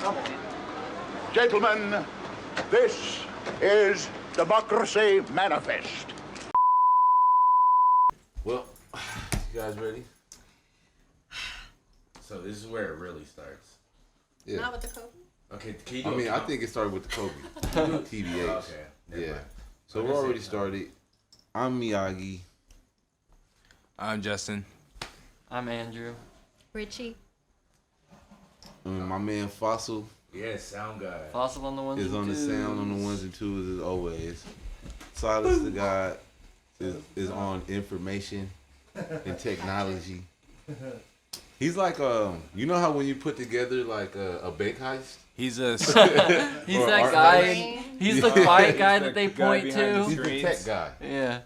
Come on. Gentlemen, this is Democracy Manifest. Well, you guys ready? So this is where it really starts. Yeah. Not with the Kobe? Okay, I think it started with the Kobe. TBH. Okay. Yeah. So we're already started. I'm Myagi. I'm Justin. I'm Andrew. Richie. My man Fossil. Yeah, sound guy. Fossil on the ones is and on twos. the sound on the ones and twos as always. SILASTHEGOD is on information and technology. He's like you know how when you put together like a bank heist? He's he's that guy. He's the quiet guy that they point to. He's the tech guy. Yeah.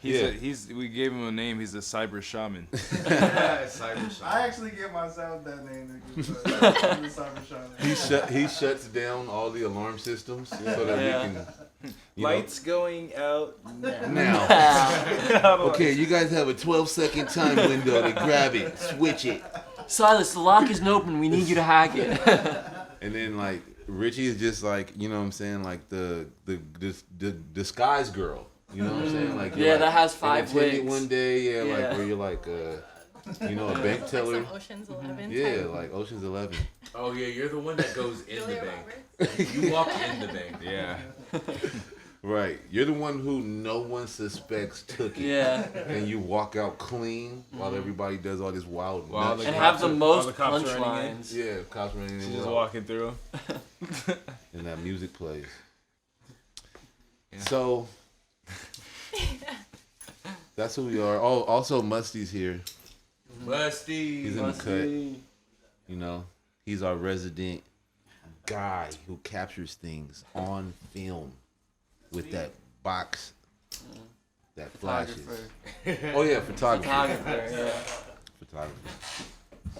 We gave him a name. He's a cyber shaman. Cyber shaman. I actually give myself that name. I'm the cyber shaman. He shuts down all the alarm systems so that we can. Lights going out now. Okay, you guys have a 12-second time window to grab it, switch it. Silas, the lock isn't open. We need you to hack it. And then like Richie is just like, you know what I'm saying, like the disguise girl. You know what I'm saying? Like yeah, like, that has 5 wigs. One day, like where you're like you know, a bank teller. Like some Ocean's 11. Yeah, like Ocean's 11. Oh yeah, you're the one that goes in the bank. You walk in the bank. Yeah. Right. You're the one who no one suspects took it. Yeah. And you walk out clean while everybody does all this wild nuts. And have the most punchlines. Yeah, cops running in. Just walking through them. And that music plays. Yeah. So that's who we are. Oh, also Musty's here. Musty. He's in the cut. You know, he's our resident guy who captures things on film with that box that flashes. Oh yeah, photographer. Photographer.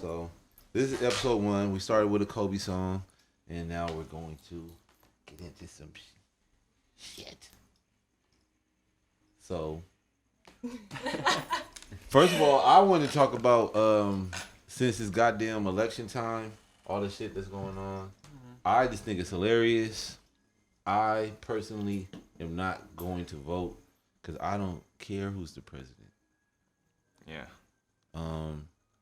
So this is episode 1. We started with a Kobe song, and now we're going to get into some shit. So, first of all, I want to talk about since it's goddamn election time, all the shit that's going on. I just think it's hilarious. I personally am not going to vote because I don't care who's the president. Yeah.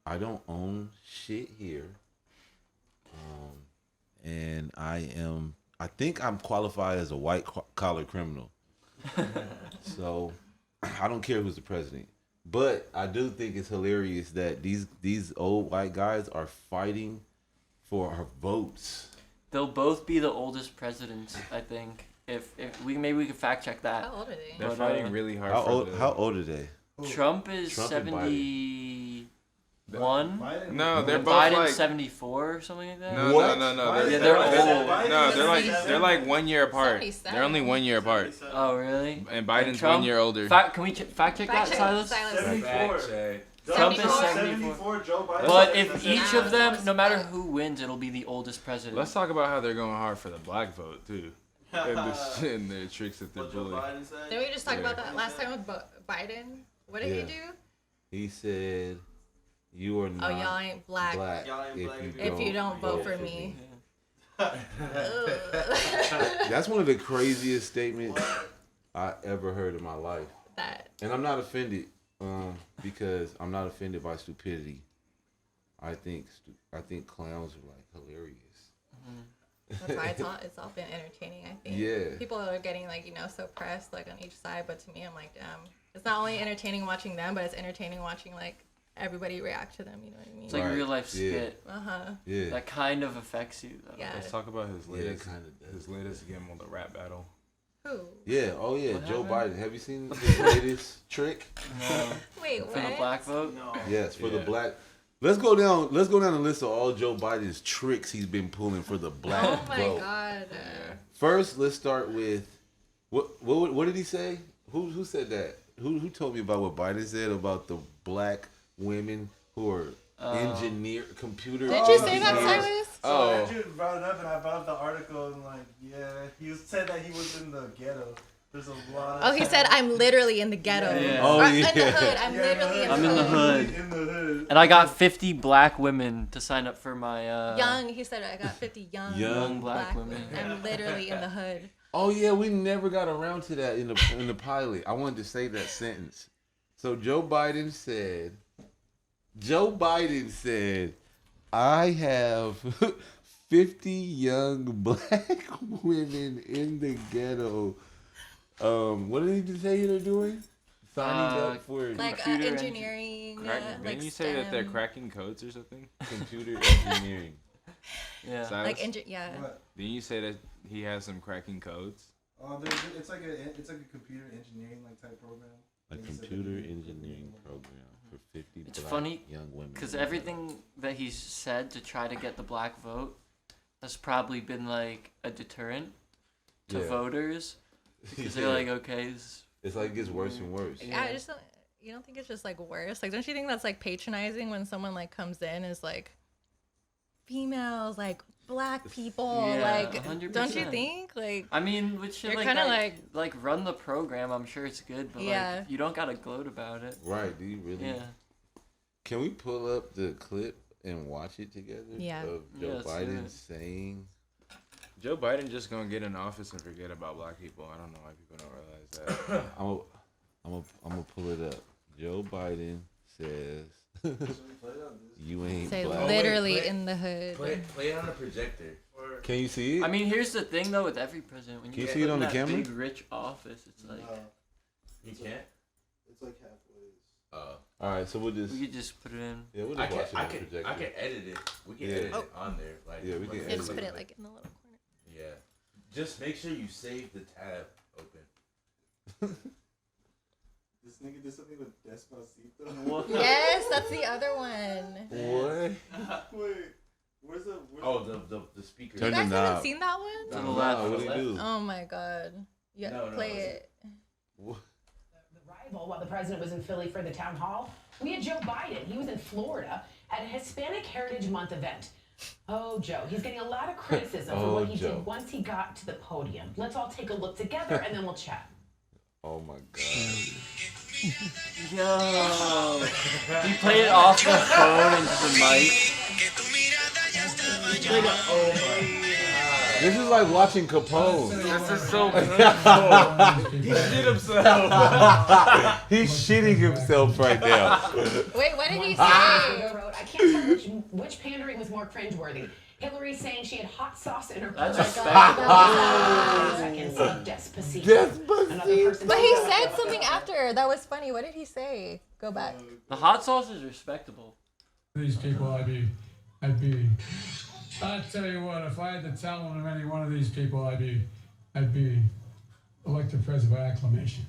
I don't own shit here. And I think I'm qualified as a white collar criminal. So I don't care who's the president. But I do think it's hilarious that these old white guys are fighting for our votes. They'll both be the oldest presidents, I think. If we could fact check that. How old are they? They're fighting really hard. How old are they? Trump is 71. No, they're both Biden's like 74 or something like that. No. Yeah, they're old. No, they're like 1 year apart. They're only 1 year apart. Oh really? And Biden's 1 year older. Can we fact check that, Silas? 74. Trump is 74. Joe Biden. But if each of them, no matter who wins, it'll be the oldest president. Let's talk about how they're going hard for the black vote too, and the tricks that they're pulling. Didn't we just talk about that last time with Biden? What did he do? He said, "You are not. Oh, y'all ain't black. If you don't vote for me." That's one of the craziest statements I ever heard in my life. And I'm not offended, because I'm not offended by stupidity. I think clowns are like hilarious. That's why it's all been entertaining, I think. Yeah. People are getting so pressed on each side, but to me I'm like, damn. It's not only entertaining watching them, but it's entertaining watching everybody react to them, you know what I mean? It's like a real life skit. Yeah. That kind of affects you though. Yeah. Let's talk about his latest his latest game on the rap battle. Who? Yeah, oh yeah, Joe Biden. Have you seen his latest trick? No. Wait, what? For the black vote? No. Yes, for the black. Let's go down the list of all Joe Biden's tricks he's been pulling for the black vote. Oh my god. First, let's start with what did he say? Who said that? Who told me about what Biden said about the black women who are computer Did you say that, Silas? So Andrew brought it up, and I brought up the article, and he said that he was in the ghetto. There's a lot of Oh, he said, I'm literally in the ghetto. Yeah. Oh, Or, yeah. in the hood. I'm literally I'm in the hood. In the hood. And I got 50 black women to sign up for my Young. He said, I got 50 young black women. I'm literally in the hood. Oh yeah, we never got around to that in the pilot. I wanted to say that sentence. So Joe Biden said, I have 50 young black women in the ghetto. What did he say they're doing? Signing up for Like Computer engineering. Didn't like you say that they're STEM. cracking codes or something? computer engineering. Yeah. Silas? Yeah. What? Didn't you say that he has some cracking codes? It's like a computer engineering like type program. A computer engineering program for 50 It's black funny young women. because everything that he's said to try to get the black vote has probably been like a deterrent to Yeah. voters because they're like, okay, it's like it gets worse and worse. Yeah, I just don't. You don't think it's just like worse? Like, don't you think that's like patronizing when someone like comes in is like females, like black people, Yeah, like 100%. don't you think? Like, I mean, with shit You're like kinda that, like run the program. I'm sure it's good, but Yeah. like you don't gotta gloat about it. Right? Do you really? Yeah. Can we pull up the clip and watch it together? Yeah. Of Yeah, Joe let's do Biden it. saying. Joe Biden just gonna get in office and forget about black people. I don't know why people don't realize that. I'm gonna pull it up. Joe Biden says, "You ain't say black." literally wait. in the hood. Play it on a projector. Can you see it? I mean, here's the thing though with every president, when Can you get see it put on in the that camera? big rich office, it's like You can't. It's like halfway. All right, so we'll just we could just put it in. yeah, we'll I just can. watch it on the projector. I can edit it. We can Yeah. edit it on there. Like Yeah, we can Yeah, edit just it. put it like in the little corner. Yeah. Just make sure you save the tab open. This nigga did something with Despacito. What? Yes, that's the other one. What? Wait, where's the? Oh, the speaker. You Turn guys the haven't knob. seen that one? To the Nah, left. what do you do? Oh my god. Yeah, No, play it's- it. What? The rival while the president was in Philly for the town hall. We had Joe Biden. He was in Florida at a Hispanic Heritage Month event. Oh, Joe, he's getting a lot of criticism for Oh, what he Joe. did once he got to the podium. Let's all take a look together and then we'll chat. Oh my god. Yo, he played it off the phone into the mic. This is like watching Capone. This is so good. He shit himself. He's shitting himself right now. Wait, what did he say? I can't tell which pandering was more cringeworthy. Hillary saying she had hot sauce in her That's purse. respectable. Seconds of Despacito. Another person But he said something after that was funny. What did he say? Go back. The hot sauce is respectable. These people, I'd be, I tell you what, if I had the talent of any one of these people, I'd be elected president by acclamation.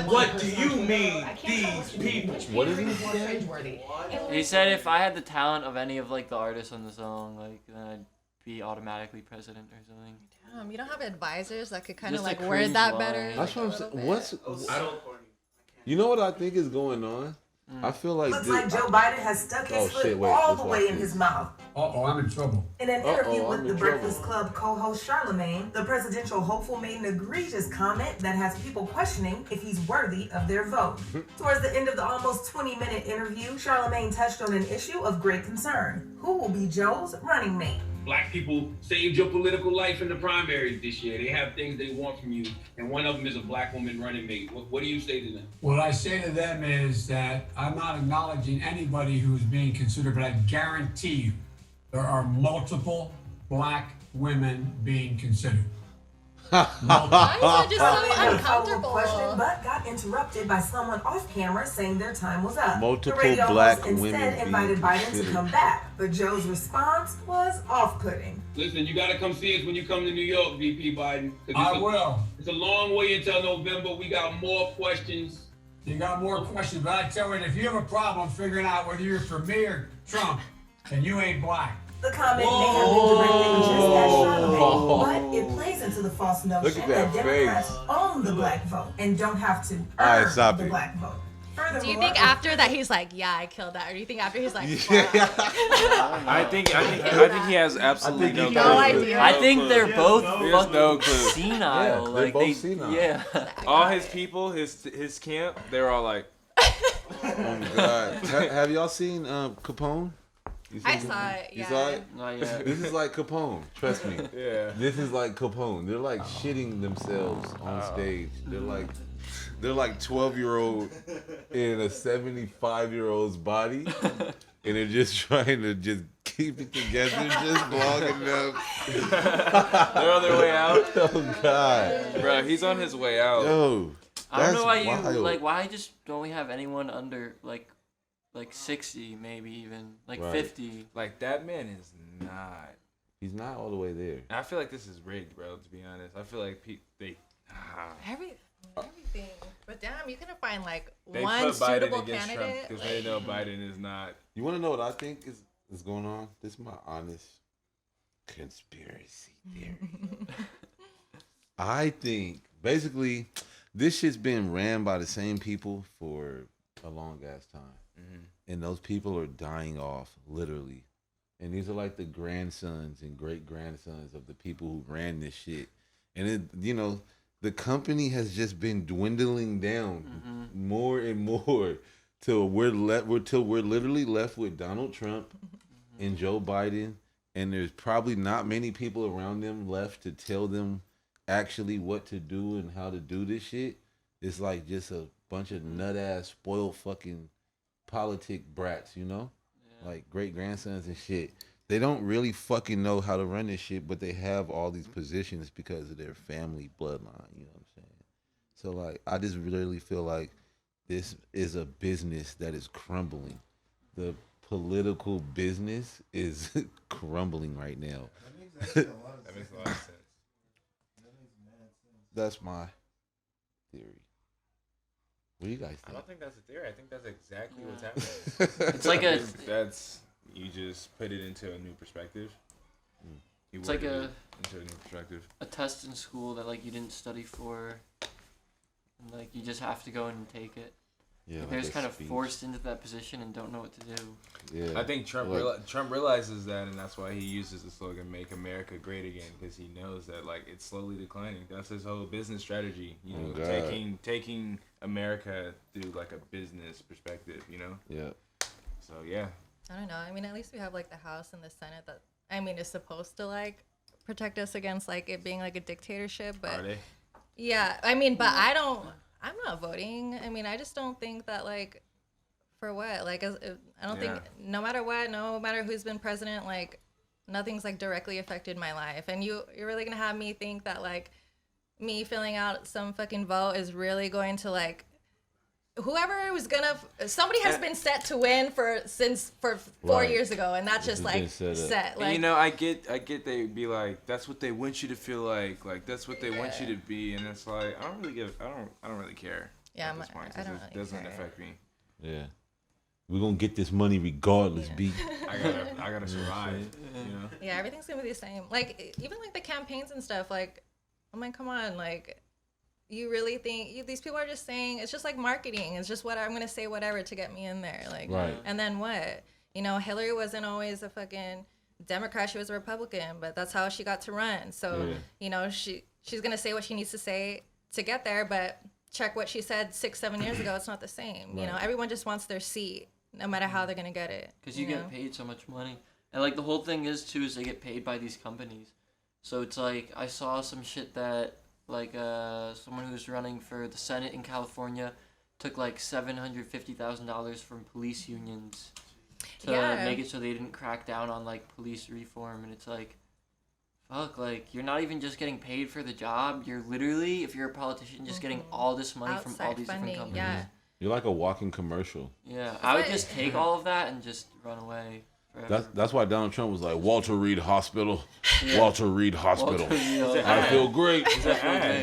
What do you mean, I can't tell these people? What did he was more say? cringeworthy. He said if I had the talent of any of like the artists on the song, like then I'd be automatically president or something. You don't have advisors that could kind of Just a like word cringe that line. better. That's what I'm saying. What's I don't. you know what I think is going on? I feel like Looks this, like Joe Biden has stuck his Oh, foot shit, wait, all let's the watch way in this. his mouth. Uh-oh, I'm in trouble. In an interview I'm with in the Breakfast trouble. Club co-host Charlemagne, the presidential hopeful made an egregious comment that has people questioning if he's worthy of their vote. Towards the end of the almost 20-minute interview, Charlemagne touched on an issue of great concern. Who will be Joe's running mate? Black people saved your political life in the primaries this year. They have things they want from you, and one of them is a black woman running mate. What do you say to them? What I say to them is that I'm not acknowledging anybody who's being considered, but I guarantee you there are multiple black women being considered. Why is that just so Charlemagne had a follow-up uncomfortable? question, but got interrupted by someone off camera saying their time was up. Multiple the radio black host instead women invited being Biden to considered. come back, but Joe's response was off-putting. Listen, you got to come see us when you come to New York, VP Biden. 'cause I will. It's a long way until November. We got more questions. You got more questions, but I tell you, if you have a problem figuring out whether you're for me or Trump, then you ain't black. The comment may have been directed just at Charlemagne, but it plays into the false notion Look at that Democrats face. own the black vote and don't have to All right, earn stop the it. black vote. Furthermore, Do you think after that he's like, yeah, I killed that, or do you think after he's like, I think he has absolutely no clue. No idea. I think they're both fucking no clue. senile. Yeah, they're like both senile. Yeah. All his people, his camp, they're all like. Oh my god! Have y'all seen Capone? I saw it. You Yeah. saw it? Not yet. This is like Capone. Trust me. Yeah. This is like Capone. They're like shitting themselves on stage. They're like 12-year-old in a 75-year-old's body, and they're just trying to just keep it together just long enough. They're on their way out. Oh god, Bro, he's on his way out. yo. I don't know why wild. you like. Why just don't we have anyone under like 60, maybe even like Right. 50? Like that man is not. He's not all the way there. I feel like this is rigged, bro. To be honest, I feel like Everything. But damn, you couldn't find like they one put Biden suitable against Trump candidate. because they know Biden is not. You want to know what I think is going on? This is my honest conspiracy theory. I think basically this shit's been ran by the same people for a long ass time, and those people are dying off literally. And these are like the grandsons and great grandsons of the people who ran this shit. And it, you know, the company has just been dwindling down more and more till we're literally left with Donald Trump and Joe Biden, and there's probably not many people around them left to tell them actually what to do and how to do this shit. It's like just a bunch of nut ass spoiled fucking politic brats, you know? Like great grandsons and shit. They don't really fucking know how to run this shit, but they have all these positions because of their family bloodline, you know what I'm saying? So like I just really feel like this is a business that is crumbling. The political business is crumbling right now. That makes a lot of sense. That's my theory. What do you guys think? I don't think that's a theory. I think that's exactly what's happening. It's like a. That's you just put it into a new perspective. You It's like worded a. it into a new perspective. A test in school that like you didn't study for, and like you just have to go and take it. Yeah, Like, like they're just a kind of speech. forced into that position and don't know what to do. Yeah. I think Trump Trump realizes that, and that's why he uses the slogan "Make America Great Again," because he knows that like it's slowly declining. That's his whole business strategy. You know, taking America through like a business perspective. You know. Yeah. So yeah. I don't know. I mean, at least we have like the House and the Senate that is supposed to like protect us against like it being like a dictatorship. But Are they? yeah, but I'm not voting. I mean, I just don't think that like for what? Like I don't think no matter what, no matter who's been president, like nothing's like directly affected my life. And you're really gonna have me think that like me filling out some fucking vote is really going to like whoever was gonna somebody has been set to win for 4 years ago, and that's just like set. Like, and, you know, I get they'd be like, that's what they want you to feel like that's what they want you to be, and it's like I don't really care. Yeah, at this point, I don't it really doesn't care. affect me. Yeah. We're gonna get this money regardless, B. I gotta survive. You know. Yeah, everything's gonna be the same. Like even like the campaigns and stuff. Like, I'm like, come on, like. You really think these people are just saying it's just like marketing? It's just what I'm gonna say, whatever to get me in there, like. Right. And then what? You know, Hillary wasn't always a fucking Democrat; she was a Republican, but that's how she got to run. So you know, she's gonna say what she needs to say to get there, but check what she said 6-7 years ago. It's not the same. Right. You know, everyone just wants their seat, no matter how they're gonna get it. Because you get paid so much money, and like the whole thing is too is they get paid by these companies. So it's like I saw some shit that. Like someone who's running for the Senate in California took like $750,000 from police unions to make it so they didn't crack down on like police reform, and it's like, fuck, like you're not even just getting paid for the job. You're literally, if you're a politician, just getting all this money from all these different companies. Yeah. You're like a walking commercial. Yeah, I would just take all of that and just run away. That's why Donald Trump was like Walter Reed Hospital, Walter Reed Hospital. I feel great.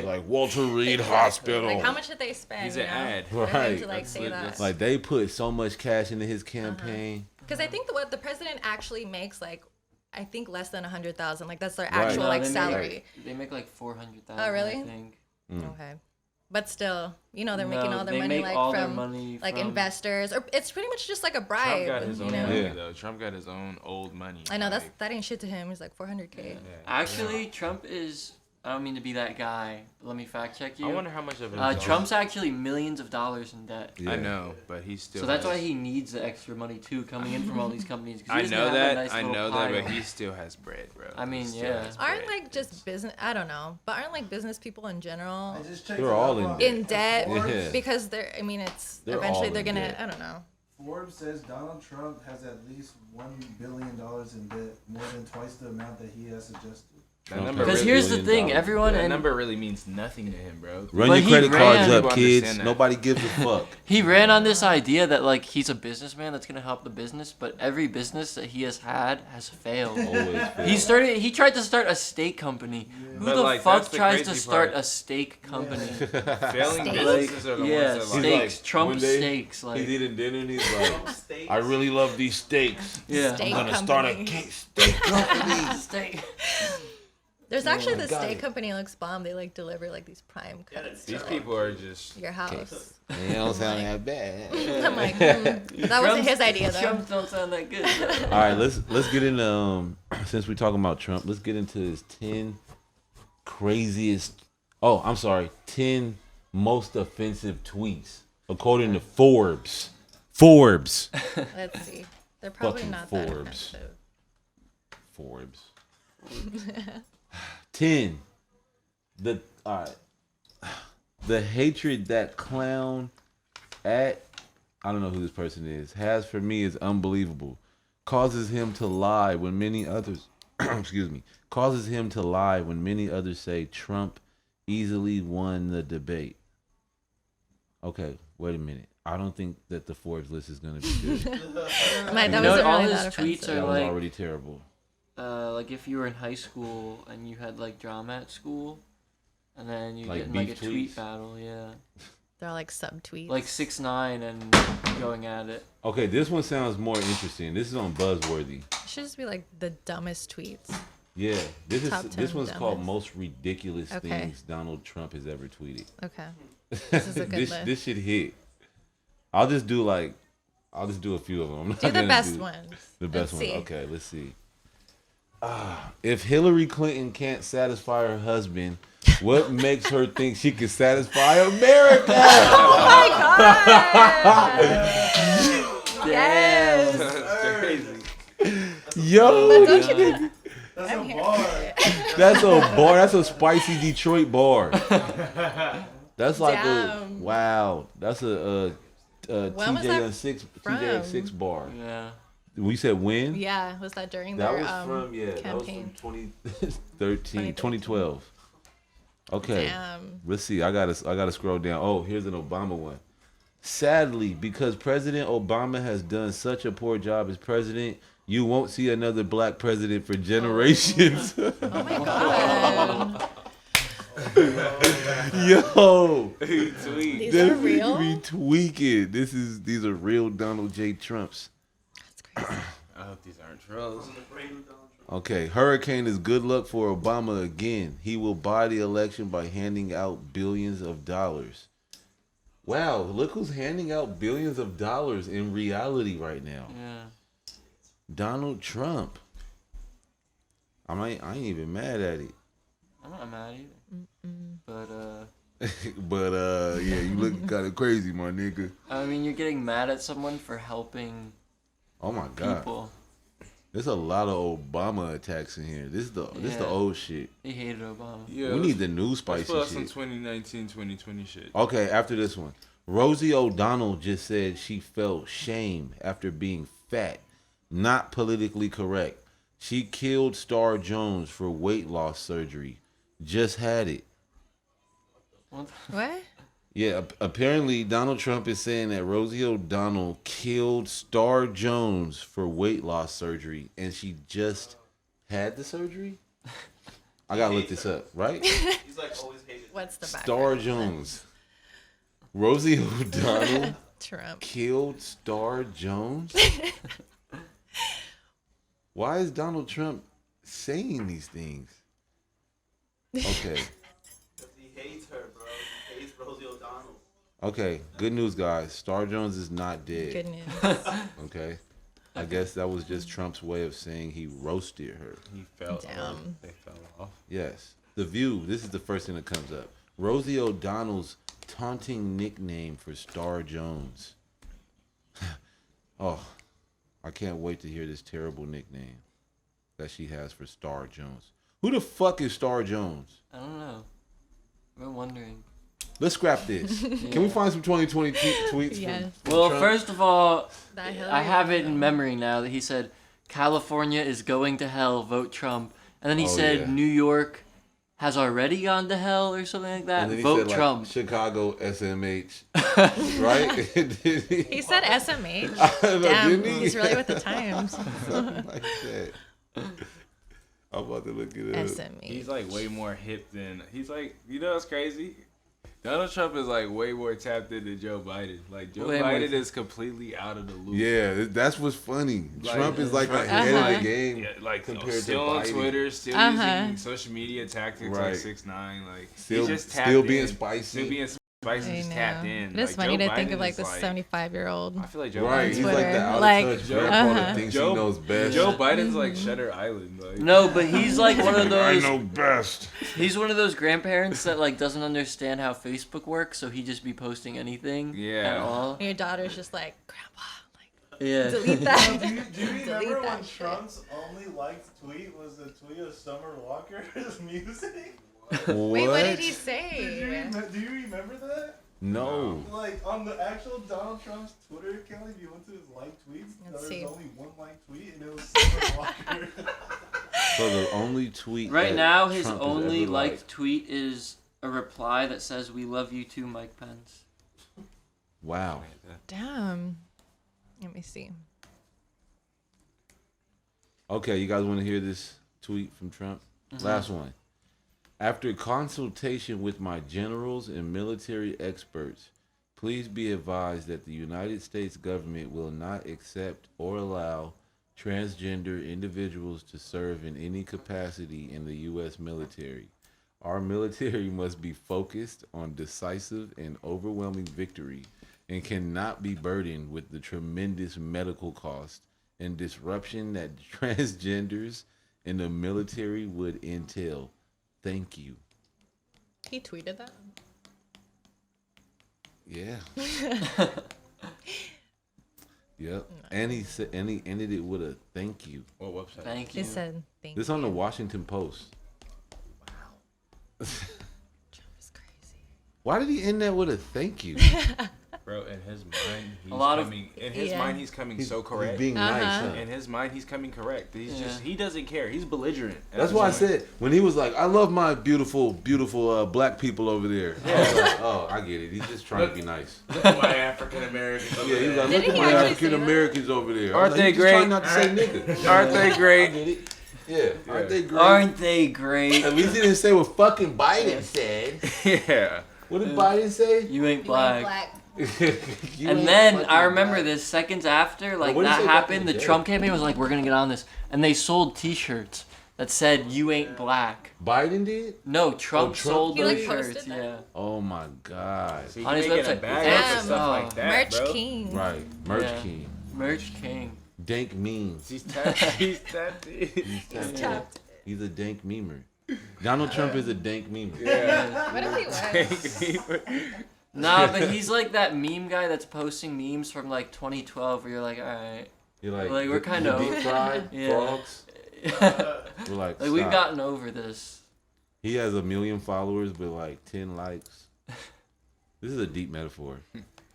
Like Walter Reed Hospital. Like how much did they spend? He's an ad, right? To like say that. Like they put so much cash into his campaign. Because I think what the president actually makes like, I think less than 100,000. Like that's their actual like salary. They make like 400,000. Oh really? I think. Okay. But still, you know, they're making all their they money make like all their from money like from- investors, or it's pretty much just like a bribe. Trump got his you own know? money though. Trump got his own old money. I know like, that ain't shit to him. He's like $400K. Actually, Trump is. I don't mean to be that guy, but let me fact check you. I wonder how much of it. Trump's actually millions of dollars in debt. Yeah. I know, but he still. So that's why he needs the extra money too, coming in from all these companies. 'Cause he I know doesn't have a nice that. I little know that, pile. but he still has bread, bro. I mean, He still yeah. has Aren't bread. like just business? I don't know, but aren't like business people in general They're all in debt. in debt Yeah. because they're. I mean, it's They're eventually all they're in gonna. debt. I don't know. Forbes says Donald Trump has at least $1 billion in debt, more than twice the amount that he has suggested. That number Because here's the thing, everyone that and number really means nothing to him, bro. Run But your credit he cards ran- up, kids. Nobody gives a fuck. he ran on this idea that like he's a businessman that's gonna help the business, but every business that he has had has failed. Always He tried to start a steak company. Who But, the like, fuck that's the tries to crazy start part. a steak company? Failing Steak? businesses are the Yeah, ones that like. steaks. Trump one day, steaks. Like he's eating dinner and he's like, I really love these steaks. Yeah. Steak I'm gonna start a company. steak company. steak. There's actually this got steak it. company looks bomb. They like deliver like these prime cuts. These to, people are just. your house. They don't sound that bad. I'm like, that wasn't his idea though. Trump don't sound that good. All right, let's get into since we're talking about Trump, let's get into his 10 craziest. Oh, I'm sorry, 10 most offensive tweets according to Forbes. Forbes. Let's see. They're probably Fucking not that Forbes. offensive. Forbes. 10. The hatred that clown at I don't know who this person is has for me is unbelievable. Causes him to lie when many others excuse me. Causes him to lie when many others say Trump easily won the debate. Okay, wait a minute. I don't think that the Forbes list is gonna be good. That wasn't all really his that tweets offensive. are That was like already terrible. like if you were in high school and you had like drama at school, and then you Like get in like a beef tweet tweets? battle, yeah, They're all like subtweets. like 6ix9ine and going at it. Okay, this one sounds more interesting. This is on Buzzworthy. It should just be like the dumbest tweets. Yeah, this Top is this 10 one's called dumbest. most ridiculous Okay. things Donald Trump has ever tweeted. Okay. This is a good list. This should hit. I'll just do a few of them. I'm not Do the gonna best do ones. The best Let's ones. see. Okay, let's see. If Hillary Clinton can't satisfy her husband, what makes her think she can satisfy America? Oh my god! Yes. That's crazy. Yo, But this don't you nigga- That's I'm a here bar. for it. that's a bar. That's a spicy Detroit bar. That's like Damn. wow. That's a When was that TJ6 from? TJ6 bar. Yeah. We said when? Yeah, was that during That their was from campaign? that was from 2013, 2012. Okay. Damn. Let's see. I gotta scroll down. Oh, here's an Obama one. Sadly, because President Obama has done such a poor job as president, you won't see another black president for generations. Oh my god. Yo, These are real? be tweaking. These are real Donald J. Trumps. That's crazy. I hope these aren't trolls. Okay, hurricane is good luck for Obama again. He will buy the election by handing out billions of dollars. Wow, look who's handing out billions of dollars in reality right now. Yeah. Donald Trump. I ain't even mad at it. I'm not mad either. But But yeah, you look kind of crazy, my nigga. I mean, you're getting mad at someone for helping Oh my god. people. There's a lot of Obama attacks in here. This is the Yeah. old shit. He hated Obama. Yeah, We need the new let's spicy pull out some shit. 2019, 2020 shit. Okay, after this one. Rosie O'Donnell just said she felt shame after being fat. Not politically correct. She killed Star Jones for weight loss surgery. Just had it. What? What? Yeah, apparently Donald Trump is saying that Rosie O'Donnell killed Star Jones for weight loss surgery, and she just had the surgery? I gotta look this up, right? He's like always hated. What's the background? Star Jones. Rosie O'Donnell Trump. killed Star Jones? Why is Donald Trump saying these things? Okay. Because he hates her, bro. He hates Rosie Okay, good news, guys. Star Jones is not dead. Good news. Okay. I guess that was just Trump's way of saying he roasted her. He fell. Damn. They fell off. Yes. The View. This is the first thing that comes up. Rosie O'Donnell's taunting nickname for Star Jones. Oh, I can't wait to hear this terrible nickname that she has for Star Jones. Who the fuck is Star Jones? I don't know. I've been wondering. Let's scrap this. Can we find some 2020 tweets? Yes. From Well, Trump? first of all, That Hillary I have it one. in memory now that he said, California is going to hell, vote Trump. And then he said, yeah. New York has already gone to hell or something like that. And then he Vote said, Trump. like, Chicago SMH. Right? He said SMH. No, Damn, didn't he? he's really with the times. Something like that. I'm about to look it up. SMH. He's like way more hip than he's like. You know what's crazy? Donald Trump is like way more tapped in than Joe Biden. Like Joe Way more. Biden is completely out of the loop. Yeah, that's what's funny. Like, Trump is like Trump- ahead of the game. Yeah, like compared still to on Biden. Twitter, still using social media tactics Right. like 6ix9ine, like Still- he's just still tapped being in. spicy. Still being spicy, I just know. tapped in. It is Like, funny Joe to think Biden of like is this 75-year-old. I feel like Joe Right, Biden's he's like the out Like, of touch grandpa that thinks he knows best. Joe Biden's like Shutter Island. Like. No, but he's like one of those. I know best. He's one of those grandparents that like doesn't understand how Facebook works, so he just be posting anything at all. And your daughter's just like, Grandpa, Yeah. delete that. Do you remember Delete when that shit. Trump's only liked tweet was the tweet of Summer Walker's music? Wait, what did he say? Do you remember that? No. Like on the actual Donald Trump's Twitter account, if you went to his liked tweets, Let's there see. was only one liked tweet, and it was Summer Walker. So the only tweet Right that now, his Trump has only ever liked tweet is a reply that says, "We love you too, Mike Pence." Wow. Damn. Let me see. Okay, you guys want to hear this tweet from Trump? Mhm. Last one. After consultation with my generals and military experts, please be advised that the United States government will not accept or allow transgender individuals to serve in any capacity in the U.S. military. Our military must be focused on decisive and overwhelming victory and cannot be burdened with the tremendous medical cost and disruption that transgenders in the military would entail. Thank you. He tweeted that? Yeah. Yep. And he said, and he ended it with a thank you. What website? Thank you. It said, thank This you. on the Washington Post. Trump is crazy. Why did he end that with a thank you? Bro, in his mind, he's A lot of- coming. In his Yeah. mind, he's coming so correct. He's being nice, huh? In his mind, he's coming correct. He's Yeah. just he doesn't care. He's belligerent. at That's this why I point. said when he was like, "I love my beautiful black people over there." I was like, oh, I get it. He's just trying to be nice. Look at my African Americans. Yeah, he's like, Didn't look at he my actually say African that? Americans over there. I was Aren't like, they "You just trying great? not to say nigga. Aren't they I great? get it. Yeah, aren't they great? Aren't they great? At least he didn't say what fucking Biden said. Yeah. What did Biden say? You ain't You ain't black. black. You And ain't then fucking I remember black. this seconds after, like what did he that say back in happened, the the day? Trump campaign was like, "We're gonna get on this," and they sold T-shirts that said "You ain't black." Biden did? No, Trump Trump sold He, those like, posted shirts. that? Yeah. Oh my God. See, On he his making website. a bag Damn. of stuff like that, Merch bro. King. Right. Merch Yeah. King. Merch King. Dank memes. He's tapped. He's tapped. He's tapped. He's a dank memer. Donald Trump is a dank memer. Yeah. What if he was? Nah, but he's like that meme guy that's posting memes from like 2012 where you're like, all right. You're like, Like, we're the kinda deep over- fried Yeah. frogs. We're like, Like we've stop. gotten over this. He has 1 million followers, but like 10 likes. This is a deep metaphor.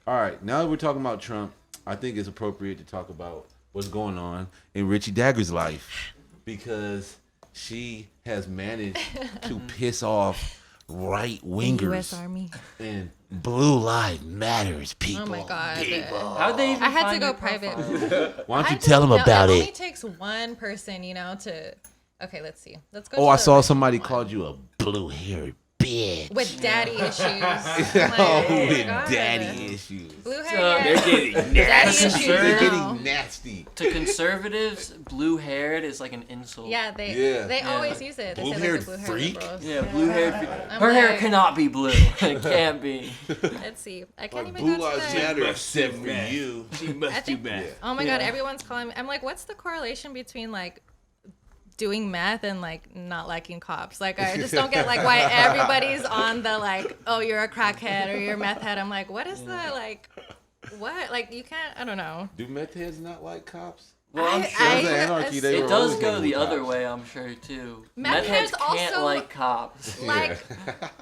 All right, now that we're talking about Trump, I think it's appropriate to talk about what's going on in Richie Dagger's life because she has managed to piss off right The wingers U.S. Army. and Blue Lives Matters people. Oh my God. How'd they even I had to find go your private. profile? Why don't I you tell them don't know. about It it? only takes one person, to. Okay, let's see. Let's go. Oh, to I the saw original somebody one. called you a blue-haired bitch. With daddy issues. Like, with God. daddy issues. Blue hair. So they're getting Daddy nasty. issues They're now. getting nasty. To conservatives, blue-haired is like an insult. Yeah, they Yeah. always use it. They say Blue-haired blue freak? liberals. Yeah, blue-haired. I'm Her hair like- cannot be blue. It can't be. Let's see. I can't Like even Blue go to Lives the... Matter except for you. She must I do think- bad. Oh my God, everyone's calling me. I'm like, what's the correlation between like doing meth and like not liking cops? Like, I just don't get like why everybody's on the like, oh, you're a crackhead or you're a meth head. I'm like, what is the like, what? Like, you can't, I don't know. Do meth heads not like cops? Well, I'm sure Sons of Anarchy, they it were does always go hanging the with other cops. way, I'm sure too. Meth heads heads can't also- like cops. Like,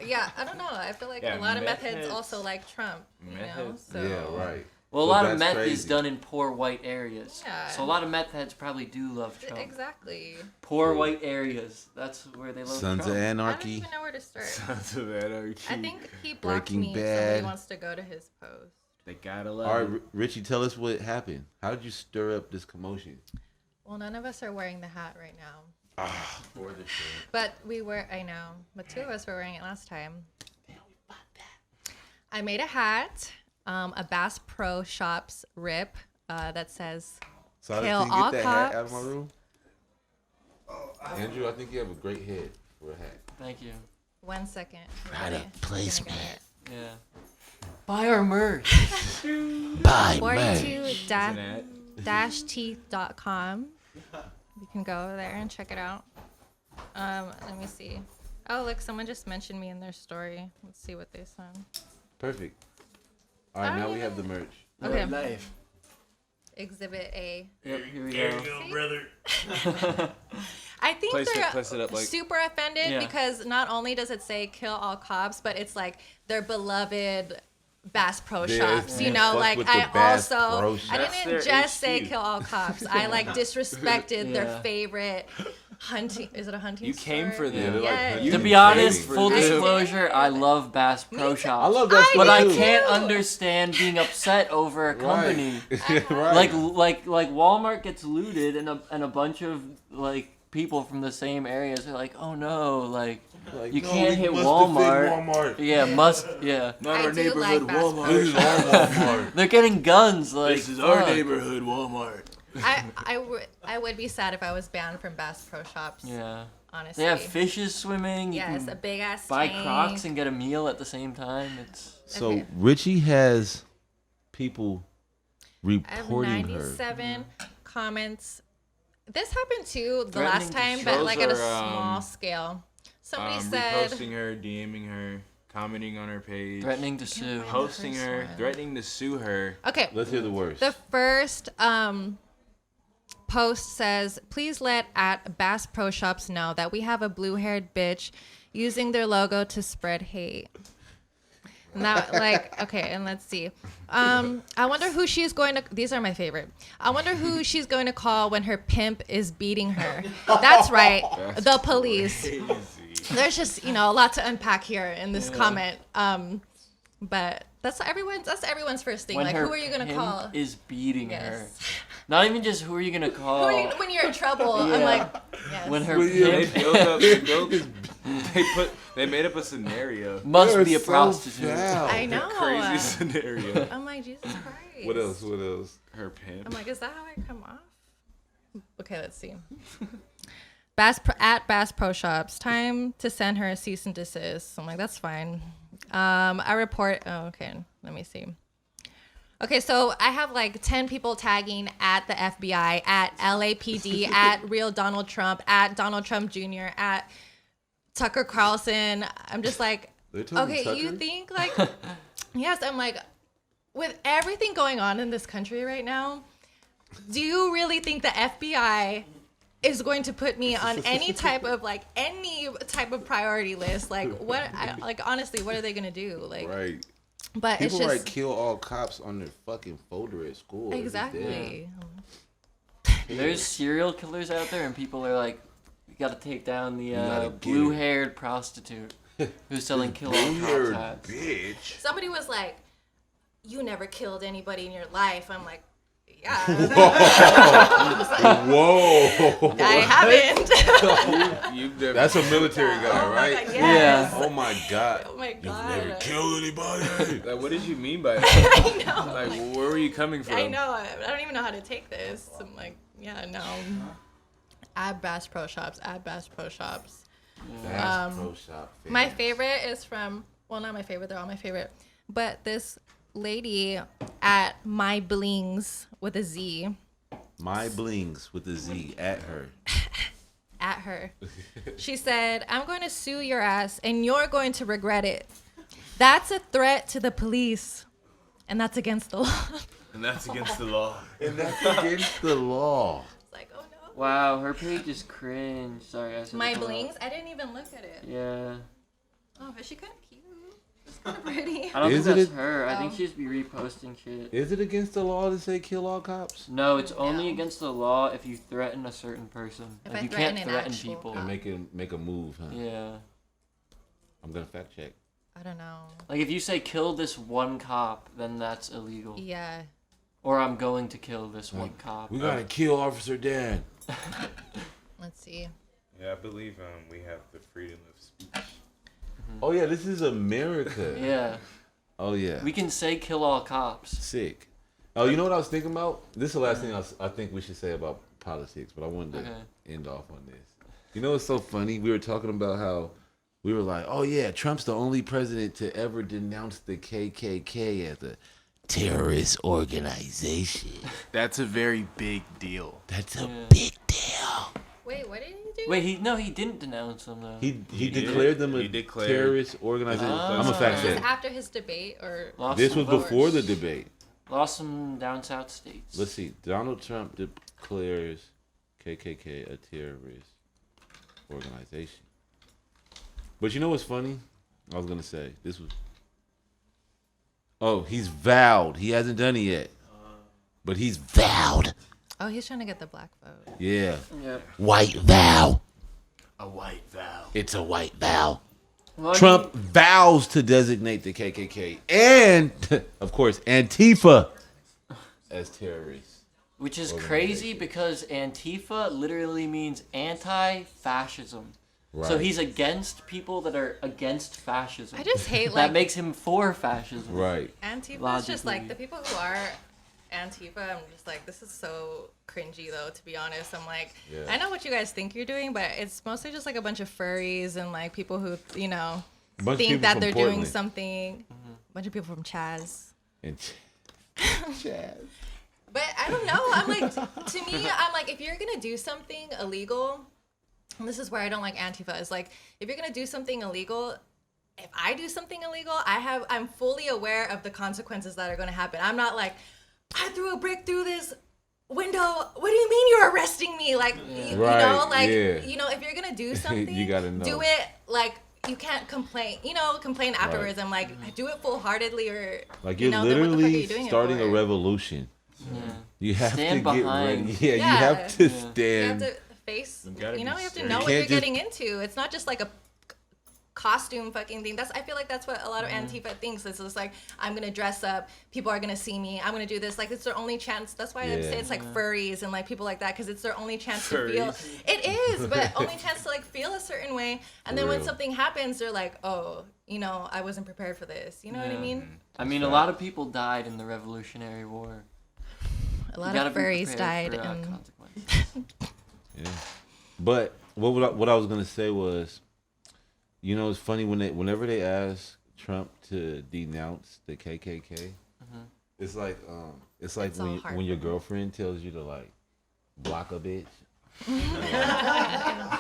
yeah, I don't know. I feel like Yeah, a lot of meth meth heads heads- also like Trump, you meth know? heads- So. Yeah, right. Well, a So lot of that's meth crazy. is done in poor white areas. Yeah. So a lot of meth heads probably do love Trump. Exactly. Poor white areas. That's where they love Sons Trump. of I don't Anarchy. even know where to start. Sons of Anarchy. I think he blocked Breaking me. Bad. Somebody wants to go to his post. They gotta love All right, it. Richie, tell us what happened. How did you stir up this commotion? Well, none of us are wearing the hat right now. For the shit. But we were, I know, but two of us were wearing it last time. I made a hat, a Bass Pro Shops rip that says, So Kill can you all get that hat out of cops. my room? Andrew, I think you have a great head for a hat. Thank you. 1 second. Product placement. Yeah. Buy our merch. Buy 42-teeth.com. You can go over there and check it out. Let me see. Oh, look, someone just mentioned me in their story. Let's see what they said. Perfect. All right, now we have the merch. Okay. Life. Exhibit A. Yep, here we go. brother. I think Place they're it up like. super offended Yeah. because not only does it say kill all cops, but it's like their beloved Bass Pro Yeah, Shops. You yeah, know, fuck like with the I Bass also, Pro I Shops. That's didn't their just say HQ. kill all cops. I like disrespected their Yeah. favorite hunting. Is it a hunting You came store? for them. Yeah, they're like Yes. hunting To be and honest, trading. full I did. disclosure, I love Bass Pro too. Shops. I love that But I too. can't understand being upset over a company. Right. right. Like Walmart gets looted and a bunch of like people from the same areas are like, oh no, like you no, can't we hit must Walmart. defend Walmart. Yeah, must yeah. Not I our do neighborhood like Bass Pro Walmart. This is our Walmart. They're getting guns. Like This is our fuck. neighborhood Walmart. I would be sad if I was banned from Bass Pro Shops. Yeah. Honestly. They have fishes swimming. You Yes, can a big ass buy tank. Crocs and get a meal at the same time. It's So Okay. Richie has people I have reporting her. 97 comments. This happened too the Threatening last to time, but shows like at a are, small scale. Somebody said, Reposting her, DMing her, commenting on her page, threatening to sue. posting First her, one. threatening to sue her. okay, Let's hear the worst. the first post says, please let at Bass Pro Shops know that we have a blue-haired bitch using their logo to spread hate. And that, like, okay, and let's see. I wonder who she's going to, these are my favorite. I wonder who she's going to call when her pimp is beating her. That's right, the police. Crazy. There's just, you know, a lot to unpack here in this comment. But that's everyone's first thing. When Like, her who are you going to pimp call? is beating Yes. her. Not even just who are you gonna Who call. are you, when you're in trouble, I'm Yeah. like, yes. When her They pimp they made up a scenario. must They're be a so prostitute. foul. I know. Crazy scenario. I'm like, Jesus Christ. What else? What else? Her pimp. I'm like, is that how I come off? Okay, let's see. At Bass Pro Shops, time to send her a cease and desist. I'm like, that's fine. I report. Oh, okay. Let me see. Okay, so I have like 10 people tagging at the FBI, at LAPD, at Real Donald Trump, at Donald Trump Jr., at Tucker Carlson. I'm just like, They're talking okay, Tucker? you think like, yes, I'm like, with everything going on in this country right now, do you really think the FBI is going to put me on any type of priority list? Like what? Honestly, what are they gonna do? Like, Right. but People it's write just kill all cops on their fucking folder at school. every day. exactly. There's serial killers out there, and people are like, "We got to take down the gotta get blue-haired prostitute who's selling kill all cops Weird hats." bitch. Somebody was like, "You never killed anybody in your life." I'm like, Yeah. Whoa. I haven't. That's a military guy, right? God, yes. Oh my God. Oh my God. You've never killed anybody. Like, what did you mean by that? I know. Like, where were you coming from? I know. I don't even know how to take this. I'm like, yeah, no. Add Bass Pro Shops. Add Bass Pro Shops. Bass Pro Shop. My favorite is from, well, not my favorite. They're all my favorite. But this lady at My Blings with a Z. My Blings with a Z at her. At her. She said, I'm going to sue your ass and you're going to regret it. That's a threat to the police. And that's against the law. And that's against the law. And that's against the law. It's like, oh no. Wow, her page is cringe. Sorry, I said My Blings? I didn't even look at it. Yeah. Oh, but she kind of cute. It's kind of pretty. I don't Is think it that's her. I think she just be reposting shit. Is it against the law to say kill all cops? No, it's only against the law if you threaten a certain person. If Like, I you threaten can't an threaten actual people. And make a move, huh? Yeah. I'm gonna fact check. I don't know. Like if you say kill this one cop, then that's illegal. Yeah. Or I'm going to kill this one cop. We gotta kill Officer Dan. Let's see. Yeah, I believe we have the freedom of speech. Oh yeah, this is America. Yeah. Oh yeah. We can say kill all cops. Sick. Oh, you know what I was thinking about? This is the last thing I think we should say about politics, but I wanted to end off on this. You know what's so funny? We were talking about how we were like, oh yeah, Trump's the only president to ever denounce the KKK as a terrorist organization. That's a very big deal. That's a big deal. Wait, what did he do? Wait, he didn't denounce them though. He declared them a terrorist organization. I'm a fact This is check. after his debate or? This was before the debate. Lost some down south states. Let's see. Donald Trump declares KKK a terrorist organization. But you know what's funny? I was gonna say this was. Oh, he's vowed. He hasn't done it yet, but he's vowed. Oh, he's trying to get the black vote. Yeah. Yep. White vow. A white vow. It's a white vow. Well, Trump vows to designate the KKK and, of course, Antifa as terrorists. Which is crazy because Antifa literally means anti-fascism. Right. So he's against people that are against fascism. I just hate that like makes him for fascism. Right. Antifa is just like the people who are Antifa. I'm just like, this is so cringy though, to be honest. I'm like, I know what you guys think you're doing, but it's mostly just like a bunch of furries and like people who, you know, think that they're doing something. A bunch of people from Chaz. And Chaz. But I don't know. I'm like, to me, I'm like, if you're gonna do something illegal, and this is where I don't like Antifa, is like, if you're gonna do something illegal, if I do something illegal, I'm fully aware of the consequences that are gonna happen. I'm not like, I threw a brick through this window. What do you mean you're arresting me? Like, you know, like, you know, if you're gonna do something, you gotta know. do it like. You can't complain, complain afterwards. I'm like, do it full-heartedly or, like you're literally starting a revolution. Yeah. You have stand to get behind. ready. Yeah, you have to stand. You have to face, you have to know what you're getting into. It's not just like a costume fucking thing. I feel like that's what a lot of Antifa thinks. It's just like, I'm gonna dress up, people are gonna see me, I'm gonna do this. Like, it's their only chance. That's why I say it's like furries and like people like that, because it's their only chance to feel. It is, but only chance to like feel a certain way. And then when something happens, they're like, oh, I wasn't prepared for this. You know what I mean? I mean, a lot of people died in the Revolutionary War. A lot of furries died. Yeah, but what I was gonna say was, it's funny whenever they ask Trump to denounce the KKK, it's like when your girlfriend tells you to like block a bitch.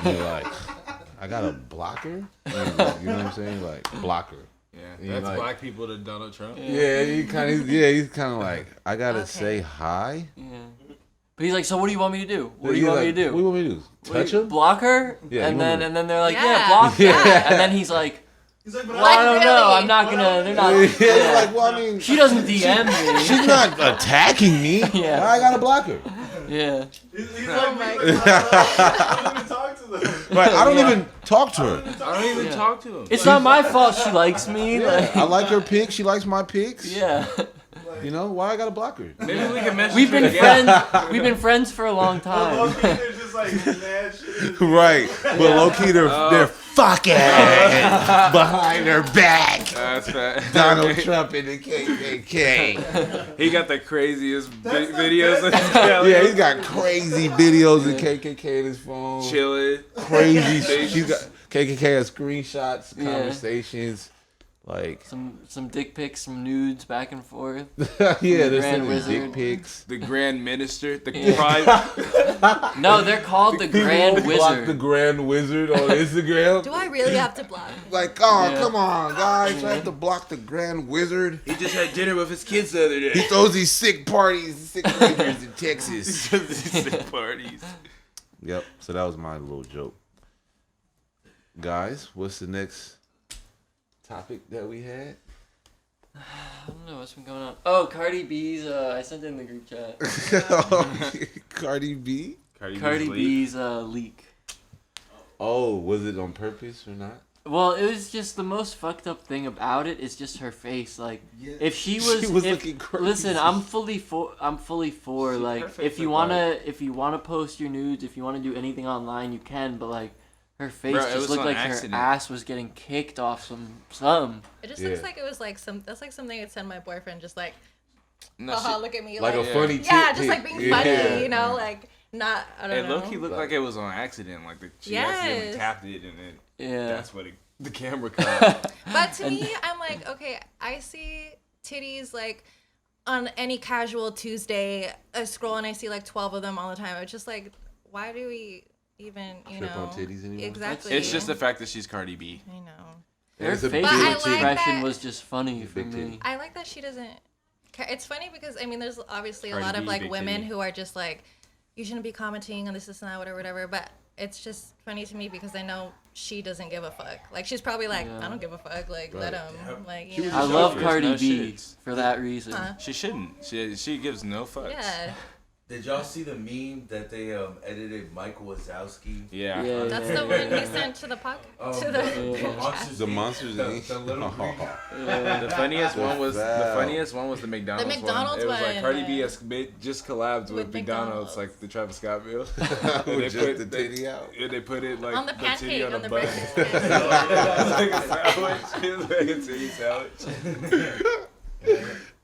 You're like, I got a blocker. You know what I'm saying? Like blocker. Yeah, that's like, black people to Donald Trump. Yeah, he's kind of like, I gotta say hi. Yeah. But he's like, so what do you want me to do? What do you want me to do? What do you want me to do? Touch him? Block her? Yeah, and then they're like, block that. And then he's like, well, I don't know. I'm not gonna. They're not. Like, well, I mean, she doesn't DM me. She's not attacking me. Yeah. I gotta block her. Yeah. He's like, I don't even talk to them. Right, I don't even talk to her. I don't even talk to him. It's not my fault she likes me. Yeah, I like her pics. She likes my pics. Yeah. You know why I gotta block her? Maybe we can message We've been her again. friends. We've been friends for a long time. Just like mad shit. Right, but low key they're fucking behind her back. That's right. Donald Trump and the KKK. He got the craziest videos. Yeah, he's got crazy videos of KKK in his phone. Chilling. Crazy. He's got KKK has screenshots, conversations, like some dick pics, some nudes back and forth. yeah, there's Grand some Wizard. dick pics. The Grand Minister, the private. No, they're called the Grand People block Wizard. the Grand Wizard on Instagram. Do I really have to block? Like, oh, come on, guys. I have to block the Grand Wizard. He just had dinner with his kids the other day. He throws these sick parties, sick niggas in Texas. These sick parties. Yep, so that was my little joke. Guys, what's the next topic that we had? I don't know what's been going on. Oh, Cardi B's. I sent it in the group chat. Cardi B? Cardi B's leak. Oh, was it on purpose or not? Well, it was just the most fucked up thing about it is just her face. Like, if she was looking crazy. Listen, I'm fully for like if you wanna post your nudes, if you wanna do anything online, you can. But like, her face just looked like her ass was getting kicked off some. It just looks like it was like that's like something I'd send my boyfriend, just like, No, look at me, like a funny tip yeah, just pic. like being funny, you know, like not. I don't know. It low-key looked like it was on accident, like she accidentally tapped it and then that's what the camera caught. But to me, I'm like, okay, I see titties like on any casual Tuesday. I scroll and I see like 12 of them all the time. It's just like, why do we even, you Trip know? on titties anymore? Exactly. It's just the fact that she's Cardi B. I know. Her It's a facial big expression that- was just funny for me. I like that she doesn't. It's funny because I mean, there's obviously Cardi a lot of B, like big women titty. who are just like, you shouldn't be commenting on this and that, whatever. But it's just funny to me because I know she doesn't give a fuck. Like she's probably like, I don't give a fuck. Like let him. Like you know. I love There's Cardi no B shit. for that reason. She shouldn't. She gives no fucks. Yeah. Did y'all see the meme that they edited Mike Wazowski? Yeah. That's the one he sent to the The Monsters Inc. The little green The funniest one was the McDonald's, The McDonald's one. It was like one. Cardi B has just collabed with McDonald's, like the Travis Scott meal. With just the titty out. Yeah, they put it like on the titty pancake on on the the bun. breakfast. Like a sandwich. It was like a titty sandwich.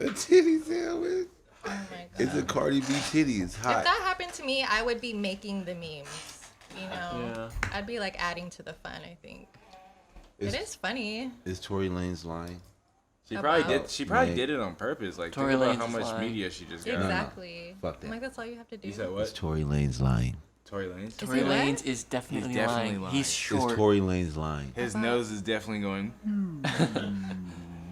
A titty sandwich. Oh my god. It's a Cardi B titty. It's If hot. that happened to me, I would be making the memes. You know, Yeah. I'd be like adding to the fun. I think it is funny. Is Tory Lanez lying? She probably About- did. She probably Man. did it on purpose. Like Tory think about Lanez how is much lying. media she just got. Exactly. Fuck that. I'm like, that's all you have to do. You said Is what? Tory Lanez lying? Tory Lanez. Is Tory he what? Lanez is definitely, He's definitely lying. lying. He's Is short. Tory Lanez lying? His nose is definitely going.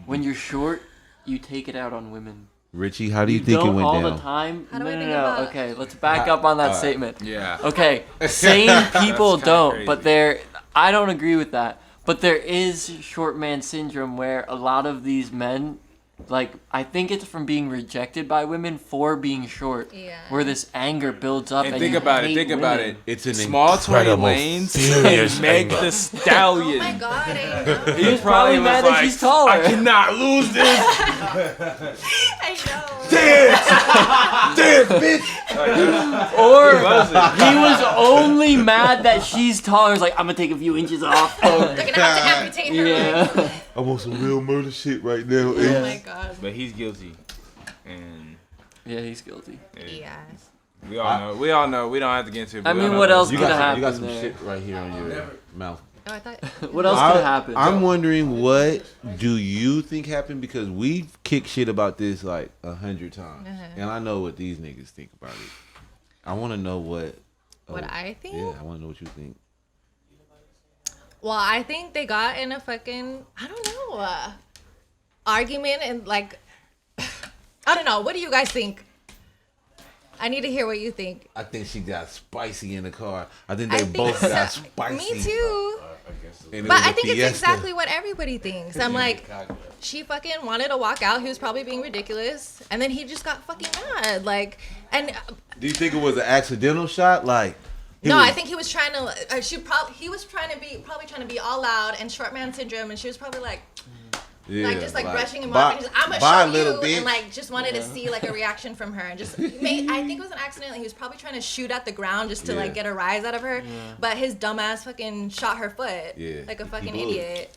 When you're short, you take it out on women. Richie, how do you think it don't went all down? the time. How do no, I no, think no. about- Okay, let's back up on that statement. Yeah. Okay, sane people kinda don't, crazy. but I don't agree with that. But there is short man syndrome where a lot of these men, like, I think it's from being rejected by women for being short, Yeah. where this anger builds up. And And think you about it. hate Think about women. it. It's an Small Tory incredible, Lanez furious and Meg anger. the Stallion. Oh my god, I know. He He's probably mad that she's taller. I cannot lose this. I know. Damn, bitch! Or he was only mad that she's taller. He's like, I'm gonna take a few inches off. They're gonna have to amputate her. Yeah. I want some real murder shit right now. Oh my god. But he's guilty, and Yeah, he's guilty. Yeah. we all know. We all know. We don't have to get into it. but I we mean, all what know else You could got have some, you got happened some there? shit right here on your mouth. Oh, I thought. What else could have happened? I'm wondering, what do you think happened? Because we've kicked shit about this like 100 times, and I know what these niggas think about it. I want to know what I think. Yeah, I want to know what you think. Well, I think they got in a fucking, I don't know, argument and like, I don't know. What do you guys think? I need to hear what you think. I think she got spicy in the car. I think they both got spicy. Me too. And it But was I a think it's fiesta. exactly what everybody thinks. I'm like, she fucking wanted to walk out. He was probably being ridiculous, and then he just got fucking mad. Like, and Do you think it was an accidental shot? Like, no, I think he was trying to. He was trying to be all loud and short man syndrome, and she was probably like, Yeah, like just like brushing him off and just I'm gonna show you and like just wanted to see like a reaction from her and just I think it was an accident. Like, he was probably trying to shoot at the ground just to like get a rise out of her, but his dumbass fucking shot her foot like a fucking idiot.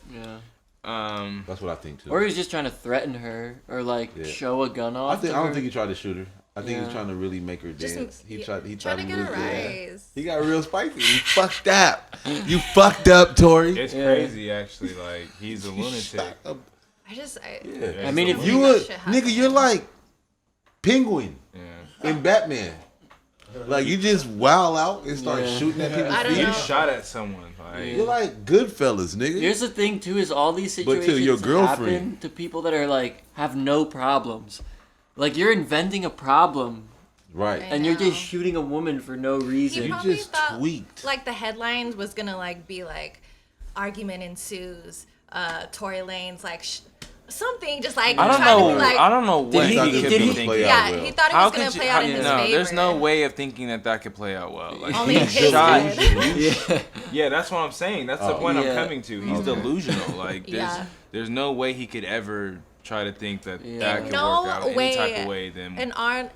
That's what I think too. Or he was just trying to threaten her or like show a gun off. I don't think he tried to shoot her. I think he's trying to really make her dance. He tried to get a rise. He got real spicy. You fucked up. You fucked up, Tory. It's crazy, actually. Like, he's a lunatic. I mean, if you a nigga, you're like Penguin in Batman. Like, you just wow out and start shooting at people's feet. You shot at someone. Like, you're like Goodfellas, nigga. Here's the thing, too, is all these situations happen to people that are like, have no problems. Like, you're inventing a problem. Right. And you're just shooting a woman for no reason. He probably thought, like, the headlines was gonna, like, be like, argument ensues, Tory Lanez, like, something just like I don't know what he could be thinking. Yeah, he thought it was gonna play out in his favor. There's no way of thinking that could play out well. Like, only in his head. Yeah, that's what I'm saying. That's the point I'm coming to. He's delusional. Like, there's no way he could ever try to think that that could work out any type of way. Then I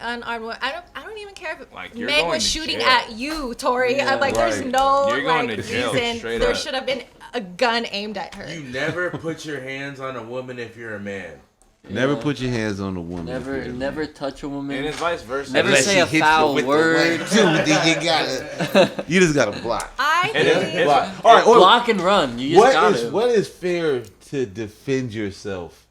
don't even care if like, Meg was shooting at you, Tory. I'm like, there's no like reason there should have been a gun aimed at her. You never put your hands on a woman if you're a man. Never put your hands on a woman. Never touch a woman. And it's vice versa. Never say a foul word. You just gotta block. I think all right, block and run. You just gotta. What is fair to defend yourself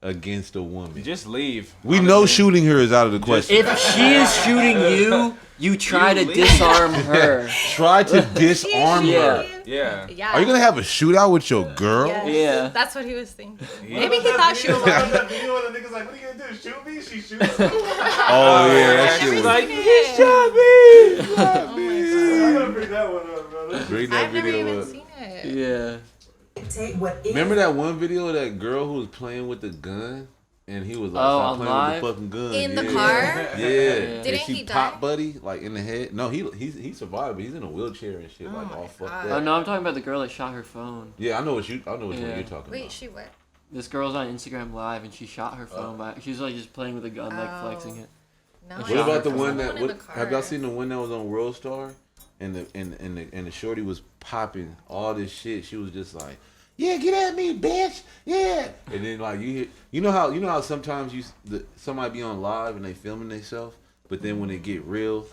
against a woman? Just leave. We know shooting her is out of the question. If she is shooting you, you try to disarm her. Try to disarm her. Yeah. Are you gonna have a shootout with your girl? Yes. Yeah. That's what he was thinking. Maybe he thought she was like. The video where the nigga's like, "What are you gonna do? Shoot me?" She shoots. Oh yeah, that shit was like, he shot me. He shot me. I gotta bring that one up, bro. Bring that I've never video even up. seen it. Yeah. Remember that one video of that girl who was playing with the gun? And he was like, stop playing with the fucking gun. In the car? Yeah. Didn't she he popped die? Buddy like in the head. No, he survived, but he's in a wheelchair and shit, like all fucked up. Oh no, I'm talking about the girl that shot her phone. Yeah, I know which one you're talking about. Wait, she what? This girl's on Instagram Live and she shot her phone back. She was like just playing with a gun, like flexing it. No, what about the one that? Have y'all seen the one that was on World Star? And the shorty was popping all this shit. She was just like, yeah, get at me, bitch. Yeah. And then like you know how sometimes somebody be on live and they filming themselves, but then when they get real,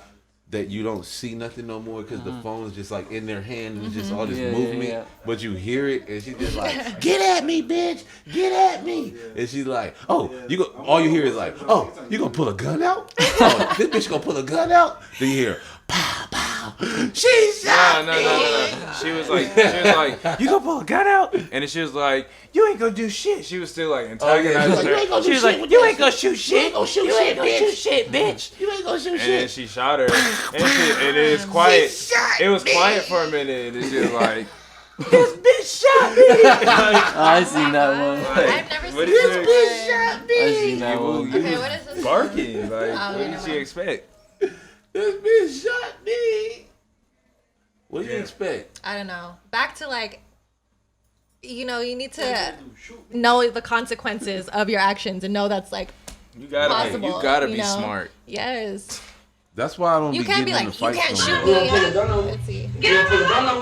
that you don't see nothing no more because the phone's just like in their hand and it's just all this movement, but you hear it and she's just like, get at me, bitch, get at me. And she's like, oh, all you hear is like, oh, you gonna pull a gun out? Oh, this bitch gonna pull a gun out? Then you hear, pow, pow. She shot me. No. She was like, you gonna pull a gun out? And then she was like, you ain't gonna do shit. She was still like antagonizing her. She was like, you ain't gonna shoot shit. You ain't gonna shoot shit, bitch. You ain't gonna shoot shit. And then she shot her. And it is quiet. It was quiet for a minute. It's just like, this bitch shot me. I seen that one. I've never seen this bitch shot me. I seen that one. Okay, what is this? Barking. Like, what did she expect? This bitch shot me. What do you expect? I don't know. Back to like, you need to know the consequences of your actions and know that's like possible. You gotta be smart. Yes. That's why I don't. You can't be like, you can't shoot me. Let's see. Get up,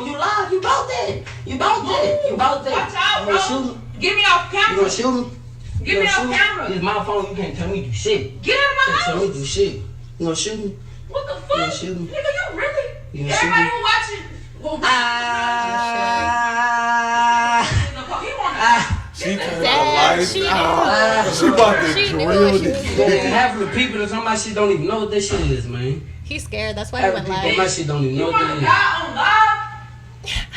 you live. You both did. You both did. Watch out, bro. Get me off camera. You gonna shoot him? Get me off camera. It's my phone. You can't tell me do shit. Get out of my house. Tell me do shit. You gonna shoot me? What the fuck? You gonna shoot me? Nigga, you really? You gonna shoot Everybody me? who watching. She turned the lights out. She about to drill this. Man, half of the people that's on my shit don't even know what this shit is, man. He's scared. That's why he went Half of the people on my live. shit don't even know You what want to this is. die on live?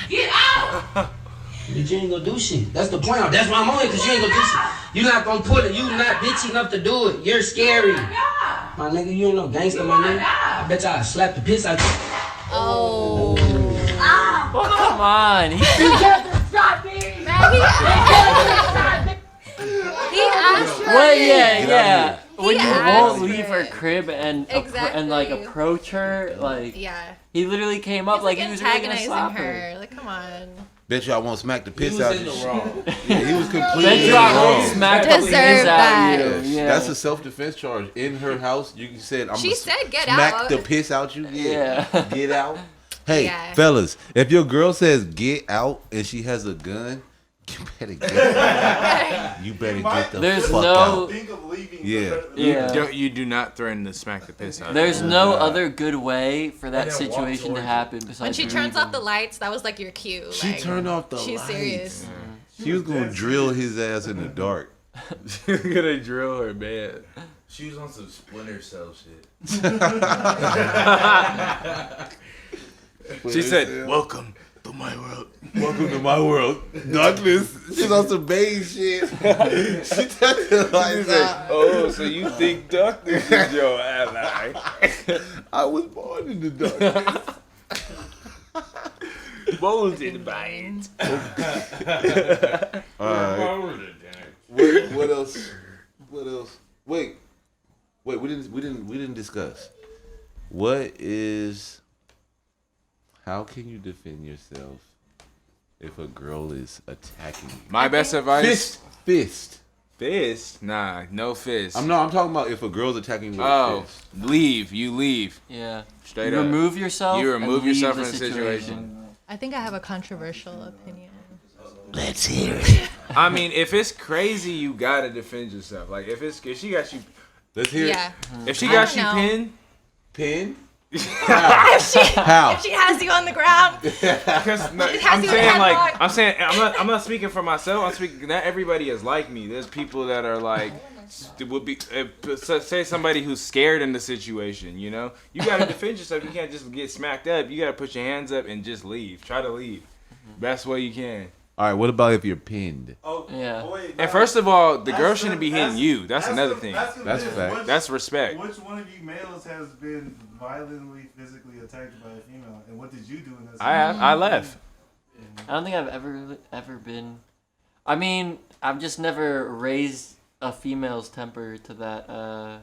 Get out! But you ain't gonna do shit. That's the point. That's why I'm on here, because you ain't gonna do shit. You not gonna put it. You not bitch enough to do it. You're scary. My nigga, you ain't no gangster, my nigga. I bet y'all slap the piss out you. Oh. Oh, come on. He asked her. Well, yeah. When you asked won't leave her it. crib and like approach her, like Yeah. he literally came up He's like he was really gonna antagonizing slap her. her. Like, come on. Bet you I won't smack the piss He was out in you. the wrong. Yeah, he was completely Bet you I wrong. won't smack the piss out you. Yeah. That's a self-defense charge. In her house, you said, She said get smack out. the piss out you. Yeah. Get out. Hey, Yeah. fellas, if your girl says get out and she has a gun, you better get the There's fuck no. out. Think of leaving. Yeah. You do not threaten to smack the piss out. There's no other good way for that And then walk situation to towards happen besides When she turns off the lights, that was like your cue. She like, turned off the she's lights. serious. She was gonna drill his ass in the dark. She was gonna drill her bed. She was on some Splinter Cell shit. She said, "Welcome to my world. Welcome to my world, darkness." She's on some Bane shit. She touched the lights out. "Oh, so you think darkness is your ally?" I was born in the darkness. Molded by it. What else? What else? Wait, we didn't discuss. What is? How can you defend yourself if a girl is attacking you? My best advice. Fist. Nah, no fist. I'm talking about if a girl's attacking you with a fist. Leave. You leave. Yeah. Straight You up. remove yourself. You remove and leave yourself the from the situation. I think I have a controversial opinion. Let's hear it. I mean, if it's crazy, you gotta defend yourself. Like if she got you, let's hear Yeah. it. If she got you pinned. If she How? if she has you on the ground, Because has I'm you saying in like headlock. I'm not speaking for myself. I'm speaking. Not everybody is like me. There's people that are like would be say somebody who's scared in the situation. You know, you gotta defend yourself. You can't just get smacked up. You gotta put your hands up and just leave. Try to leave. Best way you can. All right. What about if you're pinned? Yeah. And first of all, the girl shouldn't be hitting you. That's another thing. That's a fact. That's respect. Which one of you males has been violently, physically attacked by a female, and what did you do in that? I left. I don't think I've ever been. I mean, I've just never raised a female's temper to that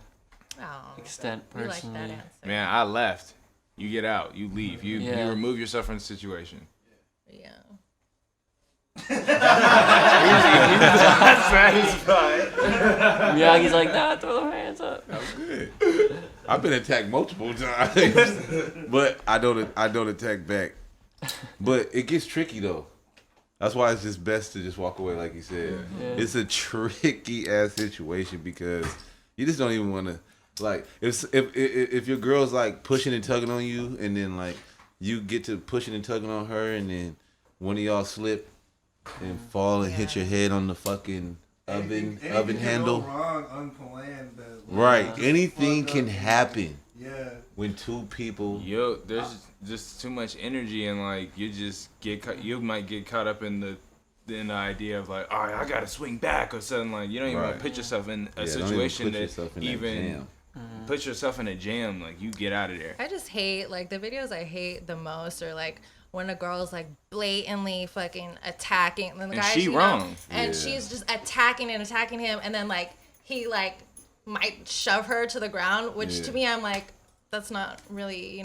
extent we like that personally. answer. Man, I left. You get out. You leave. You Yeah. remove yourself from the situation. Yeah. Miyagi's like, nah, throw the hands up. Good. I've been attacked multiple times, but I don't attack back. But it gets tricky though. That's why it's just best to just walk away, like you said. Yeah. It's a tricky ass situation because you just don't even want to. Like if your girl's like pushing and tugging on you, and then like you get to pushing and tugging on her, and then one of y'all slip and fall and hit your head on the fucking oven handle. Go wrong, unplanned. Right. Anything can happen. Yeah. When two people. Yo, there's just too much energy, and like you might get caught up in the idea of like, all right, I gotta swing back or something. Like you don't even want to put yourself in a situation that even put yourself in a jam. Like you get out of there. I just hate like the videos I hate the most are like when a girl's like blatantly fucking attacking and the And guy she wrong. and she's just attacking him, and then like he like might shove her to the ground, which to me I'm like, that's not really,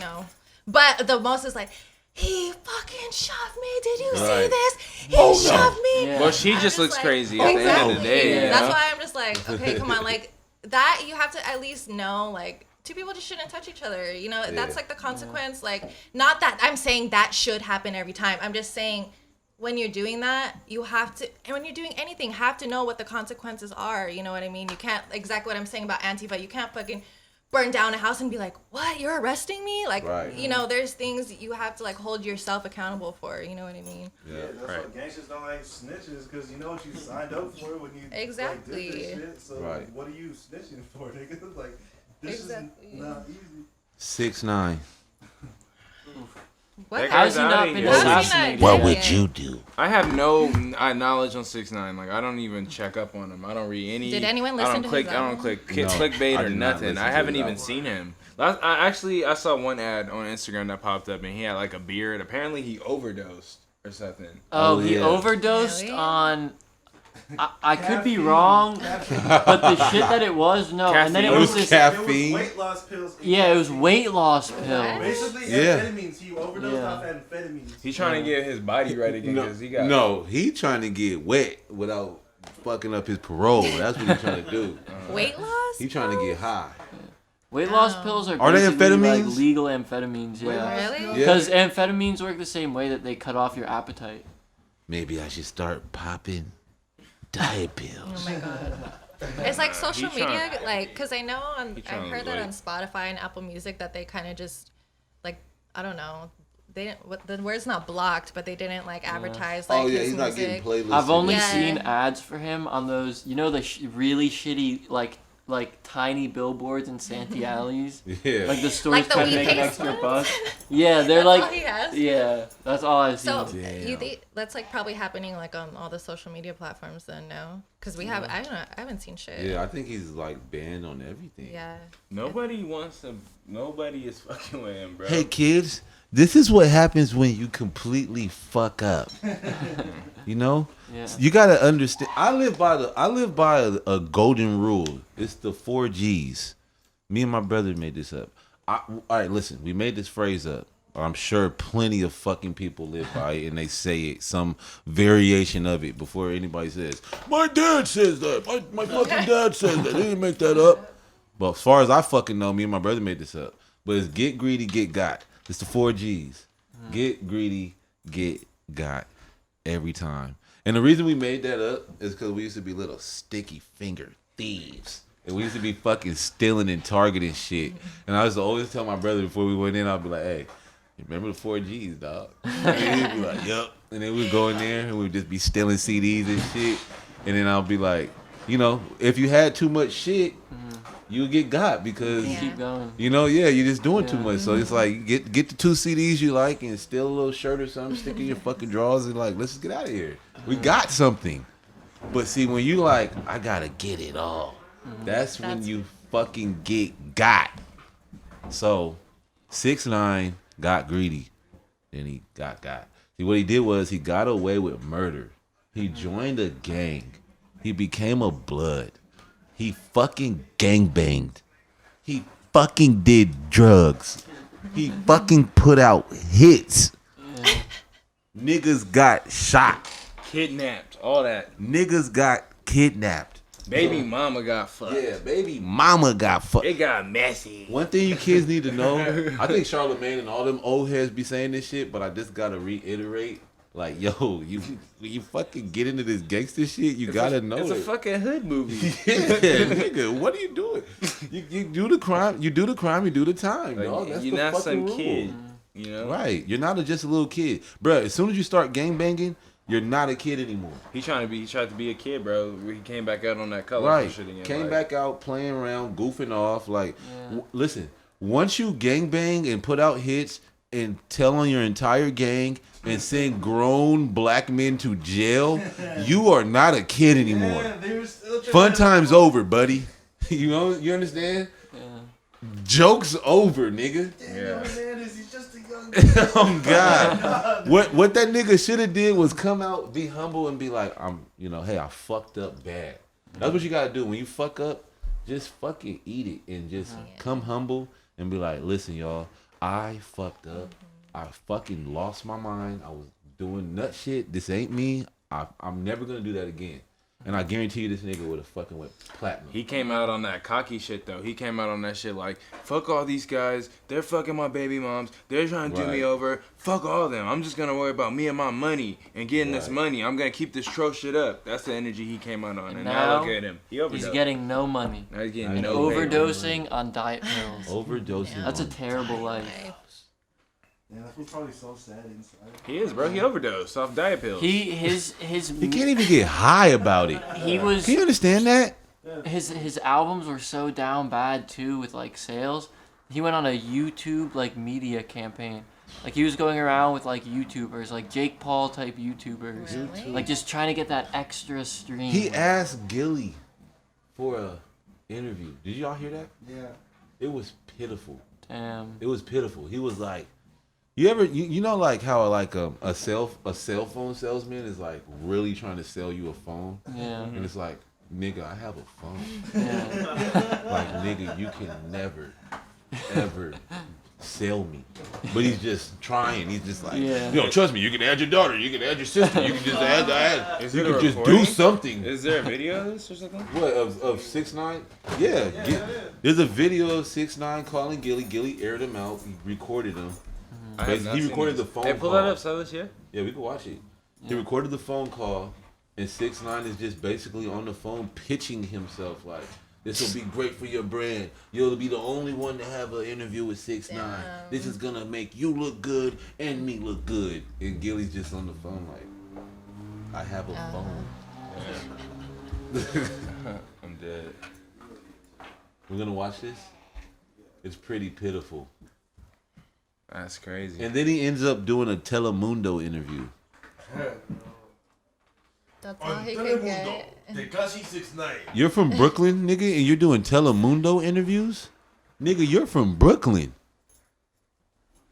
but the most is like, he fucking shoved me. Did you see this? He shoved me. Yeah. Well, she just looks like, crazy at the end of the day. Yeah. You That's know? why I'm just like, okay, come on, like that. You have to at least know, like, two people just shouldn't touch each other. That's like the consequence. Like, not that I'm saying that should happen every time. I'm just saying when you're doing that, you have to, and when you're doing anything, have to know what the consequences are. You know what I mean? You can't, exactly what I'm saying about Antifa. You can't fucking burn down a house and be like, what? You're arresting me? Like, there's things you have to like hold yourself accountable for. You know what I mean? Yeah, that's why gangsters don't like snitches, because you know what you signed up for when you exactly. Like, did this shit. So what are you snitching for, nigga? Like, this is not easy. 6ix9ine. What? How's he not been assassinated? What would you do? I have no knowledge on 6ix9ine. Like I don't even check up on him. I don't read any. Did anyone listen to his I don't album? clickbait I or did not nothing. listen I to haven't his even album. seen him. I saw one ad on Instagram that popped up, and he had like a beard. Apparently, he overdosed or something. Oh, he yeah. overdosed Really? on I could be wrong, but the shit that it was, no. Caffeine. And then it It was was this. caffeine. It was weight loss pills. Yeah, it was weight loss pills. Basically, Yeah. amphetamines. He overdosed off amphetamines. He's trying to get his body right again because he got. No, he trying to get wet without fucking up his parole. That's what he's trying to do. Weight loss? He trying to get high. Weight loss pills are Are they basically amphetamines? like legal amphetamines, yeah. Really? Because amphetamines work the same way that they cut off your appetite. Maybe I should start popping diet pills. Oh my god. It's like social He's trying- media, like, because I know I've trying to heard that lose on Spotify and Apple Music that they kind of just, like, I don't know, they didn't, the word's not blocked, but they didn't, like, advertise, like, Oh yeah, his he's not music. getting playlists. I've only Yeah. seen ads for him on those, you know, the really shitty, like tiny billboards in Santee alleys. Yeah. Like the stores Like the trying to We make an Paste extra ones? buck. Yeah, they're That's like, all he has? yeah, that's all I've seen. So you think that's like probably happening like on all the social media platforms then, no? Because we have, I don't know, I haven't seen shit. Yeah, I think he's like banned on everything. Yeah. Nobody wants to. Nobody is fucking with him, bro. Hey kids, this is what happens when you completely fuck up. You know? Yeah. You gotta understand. I live by a golden rule. It's the 4 G's. Me and my brother made this up. All right, listen. We made this phrase up. I'm sure plenty of fucking people live by it, and they say it, some variation of it before anybody says, "My dad says that. My fucking dad says that." They didn't make that up. But as far as I fucking know, me and my brother made this up. But it's get greedy, get got. It's the 4 G's. Get greedy, get got. Every time. And the reason we made that up is because we used to be little sticky finger thieves. And we used to be fucking stealing and targeting shit. And I used to always tell my brother before we went in, I'd be like, hey, you remember the 4 G's, dog? And he'd be like, yup. And then we'd go in there and we'd just be stealing CDs and shit. And then I'll be like, you know, if you had too much shit, you would get got because, Keep going. you know, yeah, you're just doing too much. So it's like, get the 2 CDs you like and steal a little shirt or something, stick in your fucking drawers and like, let's just get out of here. We got something. But see, when you like, I gotta get it all, that's when you fucking get got. So 6ix9ine got greedy. Then he got. See, what he did was he got away with murder. He joined a gang. He became a blood. He fucking gangbanged. He fucking did drugs. He fucking put out hits. Niggas got shot. Kidnapped, all that. Niggas got kidnapped. Baby mama got fucked. Yeah, baby mama got fucked. It got messy. One thing you kids need to know, I think Charlamagne and all them old heads be saying this shit, but I just gotta reiterate, like, yo, you fucking get into this gangster shit, you gotta know It's it. a fucking hood movie. Yeah, nigga, what are you doing? You do the crime, you do the time, Like, dog. That's you're the not fucking some rule. kid, you know? Right, you're not just a little kid, bruh. As soon as you start gangbanging, you're not a kid anymore. He tried to be a kid, bro. He came back out on that colorful Right, shit again. came like, back out playing around, goofing off. Like, listen, once you gangbang and put out hits and tell on your entire gang and send grown black men to jail, you are not a kid anymore. Fun time's over, buddy. You know, you understand? Joke's over, nigga. Oh God! What that nigga should have did was come out, be humble, and be like, hey, I fucked up bad. That's what you gotta do when you fuck up. Just fucking eat it and just come humble and be like, listen, y'all, I fucked up. I fucking lost my mind. I was doing nut shit. This ain't me. I'm never gonna do that again. And I guarantee you this nigga would have fucking went platinum. He came out on that cocky shit, though. He came out on that shit like, fuck all these guys. They're fucking my baby moms. They're trying to do me over. Fuck all of them. I'm just going to worry about me and my money and getting this money. I'm going to keep this tro shit up. That's the energy he came out on. And now look at him. He's getting no money. Now he's getting no overdosing on diet pills. Overdosing. That's a terrible life. Yeah, that's probably so sad inside. He is, bro. He overdosed off diet pills. He can't even get high about it. He was. Can you understand that? His albums were so down bad too with like sales. He went on a YouTube like media campaign. Like he was going around with like YouTubers, like Jake Paul type YouTubers, like just trying to get that extra stream. He asked Gilly for a interview. Did y'all hear that? Yeah. It was pitiful. Damn. It was pitiful. He was like, You know like how like a cell phone salesman is like really trying to sell you a phone? Yeah. And it's like, nigga, I have a phone. Yeah. Like, nigga, you can never, ever sell me. But he's just trying. He's just like, you know, trust me, you can add your daughter, you can add your sister, you can just add. Is you it can just recording? do something. Is there a video of this or something? What, of 6ix9ine? Yeah. There's a video of 6ix9ine calling Gilly. Gilly aired him out. He recorded him. He recorded the phone call. Hey, pull that up, Silas, yeah? Yeah, we can watch it. He recorded the phone call, and 6ix9ine is just basically on the phone pitching himself like, this will be great for your brand. You'll be the only one to have an interview with 6ix9ine. This is going to make you look good and me look good. And Gilly's just on the phone like, I have a phone. I'm dead. We're going to watch this? It's pretty pitiful. That's crazy. And then he ends up doing a Telemundo interview. That's all he could get. Tekashi 6ix9ine. You're from Brooklyn, nigga, and you're doing Telemundo interviews? Nigga, you're from Brooklyn.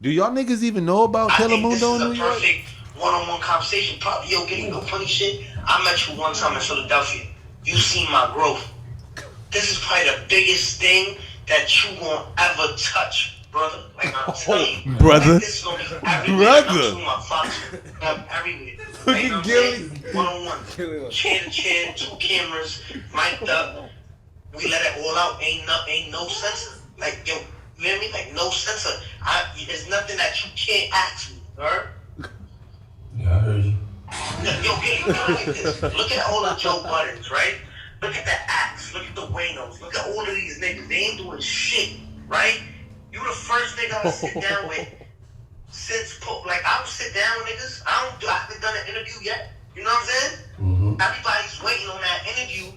Do y'all niggas even know about Telemundo in New York? Perfect one-on-one conversation. Probably, yo, getting no funny shit. I met you one time in Philadelphia. You seen my growth. This is probably the biggest thing that you won't ever touch, brother. Like I'm telling you, brother. Like, this is gonna be everywhere. I'm telling my father, everywhere. Look Like, at Gilly. One-on-one, chair to chair, 2 cameras, mic'd up. We let it all out. Ain't no censor. Like yo, you hear me? Like no censor. There's nothing that you can't ask me, alright? Yeah, I heard you. Yo, Gilly, look at this. Look at all the Joe Buttons, right? Look at the Axe. Look at the Waynos. Look at all of these niggas. They ain't doing shit, right? You the first nigga I sit down with since like I don't sit down with niggas. I haven't done an interview yet. You know what I'm saying? Mm-hmm. Everybody's waiting on that interview,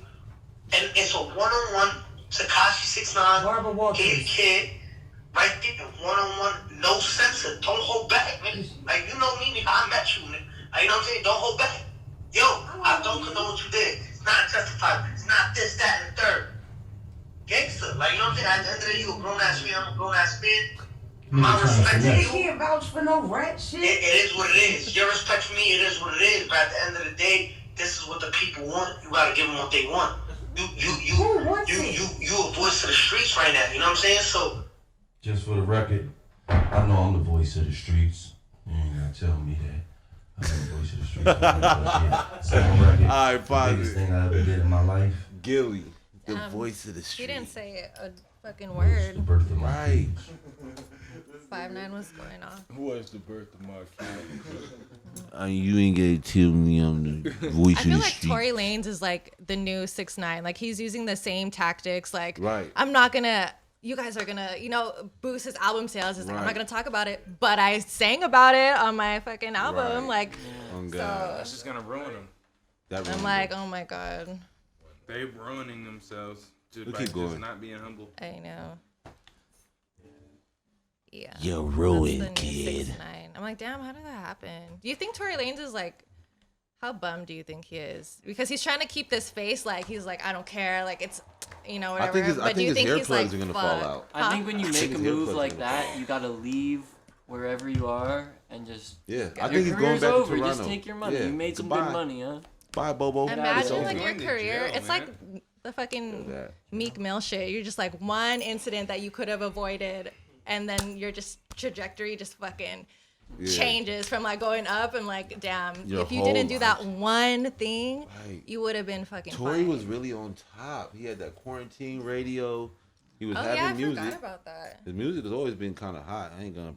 and it's a one-on-one. Tekashi 6ix9ine, Gay Kid, right there, one-on-one, no censor. Don't hold back, nigga. Like you know me, nigga. I met you, nigga. Like, you know what I'm saying? Don't hold back. Yo, I don't condone what you did. It's not justified. It's not this, that, and the third. Gangster, like you know what I'm saying? At the end of the day, you a grown ass man. I'm a grown ass man. My respect to you. Can't vouch for no rat shit. It is what it is. Your respect for me, it is what it is. But at the end of the day, this is what the people want. You gotta give them what they want. You a voice of the streets right now. You know what I'm saying? So. Just for the record, I know I'm the voice of the streets. You ain't gotta tell me that. I'm the voice of the streets. So on record, All right, the biggest thing I ever did in my life. Gilly, the voice of the streets. He didn't say a fucking word. The birth of my right. 5'9" was going off. Was the birth of my kid. You ain't gonna tell me I'm the voice I of feel the like streets. Tory Lanez is like the new 6ix9ine. Like he's using the same tactics. Like Right. you guys are gonna, boost his album sales. It's like, I'm Right. not gonna talk about it, but I sang about it on my fucking album. Right. Like, Oh, God. so That's just gonna ruin them. I'm like, oh my God. They ruining themselves just We'll by keep just going. not being humble. I know. Yeah. You're That's ruined, the new kid. 6ix9ine. I'm like, damn, how did that happen? Do you think Tory Lanez is like, how bummed do you think he is? Because he's trying to keep this face like he's like, I don't care, like it's, whatever. I think his, but do you think hair he's plugs like, are gonna fuck? fall out. I think when you I make think a his hair move plugs like are gonna fall that, you gotta leave wherever you are and just. Yeah, I your think he's going career's back over. to Toronto. Just take your money. Yeah, You made some goodbye. good money, huh? Bye, Bobo. Imagine like your Going to career. jail, It's like the fucking Meek Mill shit. You're just like one incident that you could have avoided, and then your just trajectory just fucking changes from like going up and like, damn, Your if you whole didn't do that life. one thing, Right. you would have been fucking Tory fine. was really on top. He had that quarantine radio. He was Oh having yeah, I music. forgot about that. His music has always been kind of hot. I ain't gonna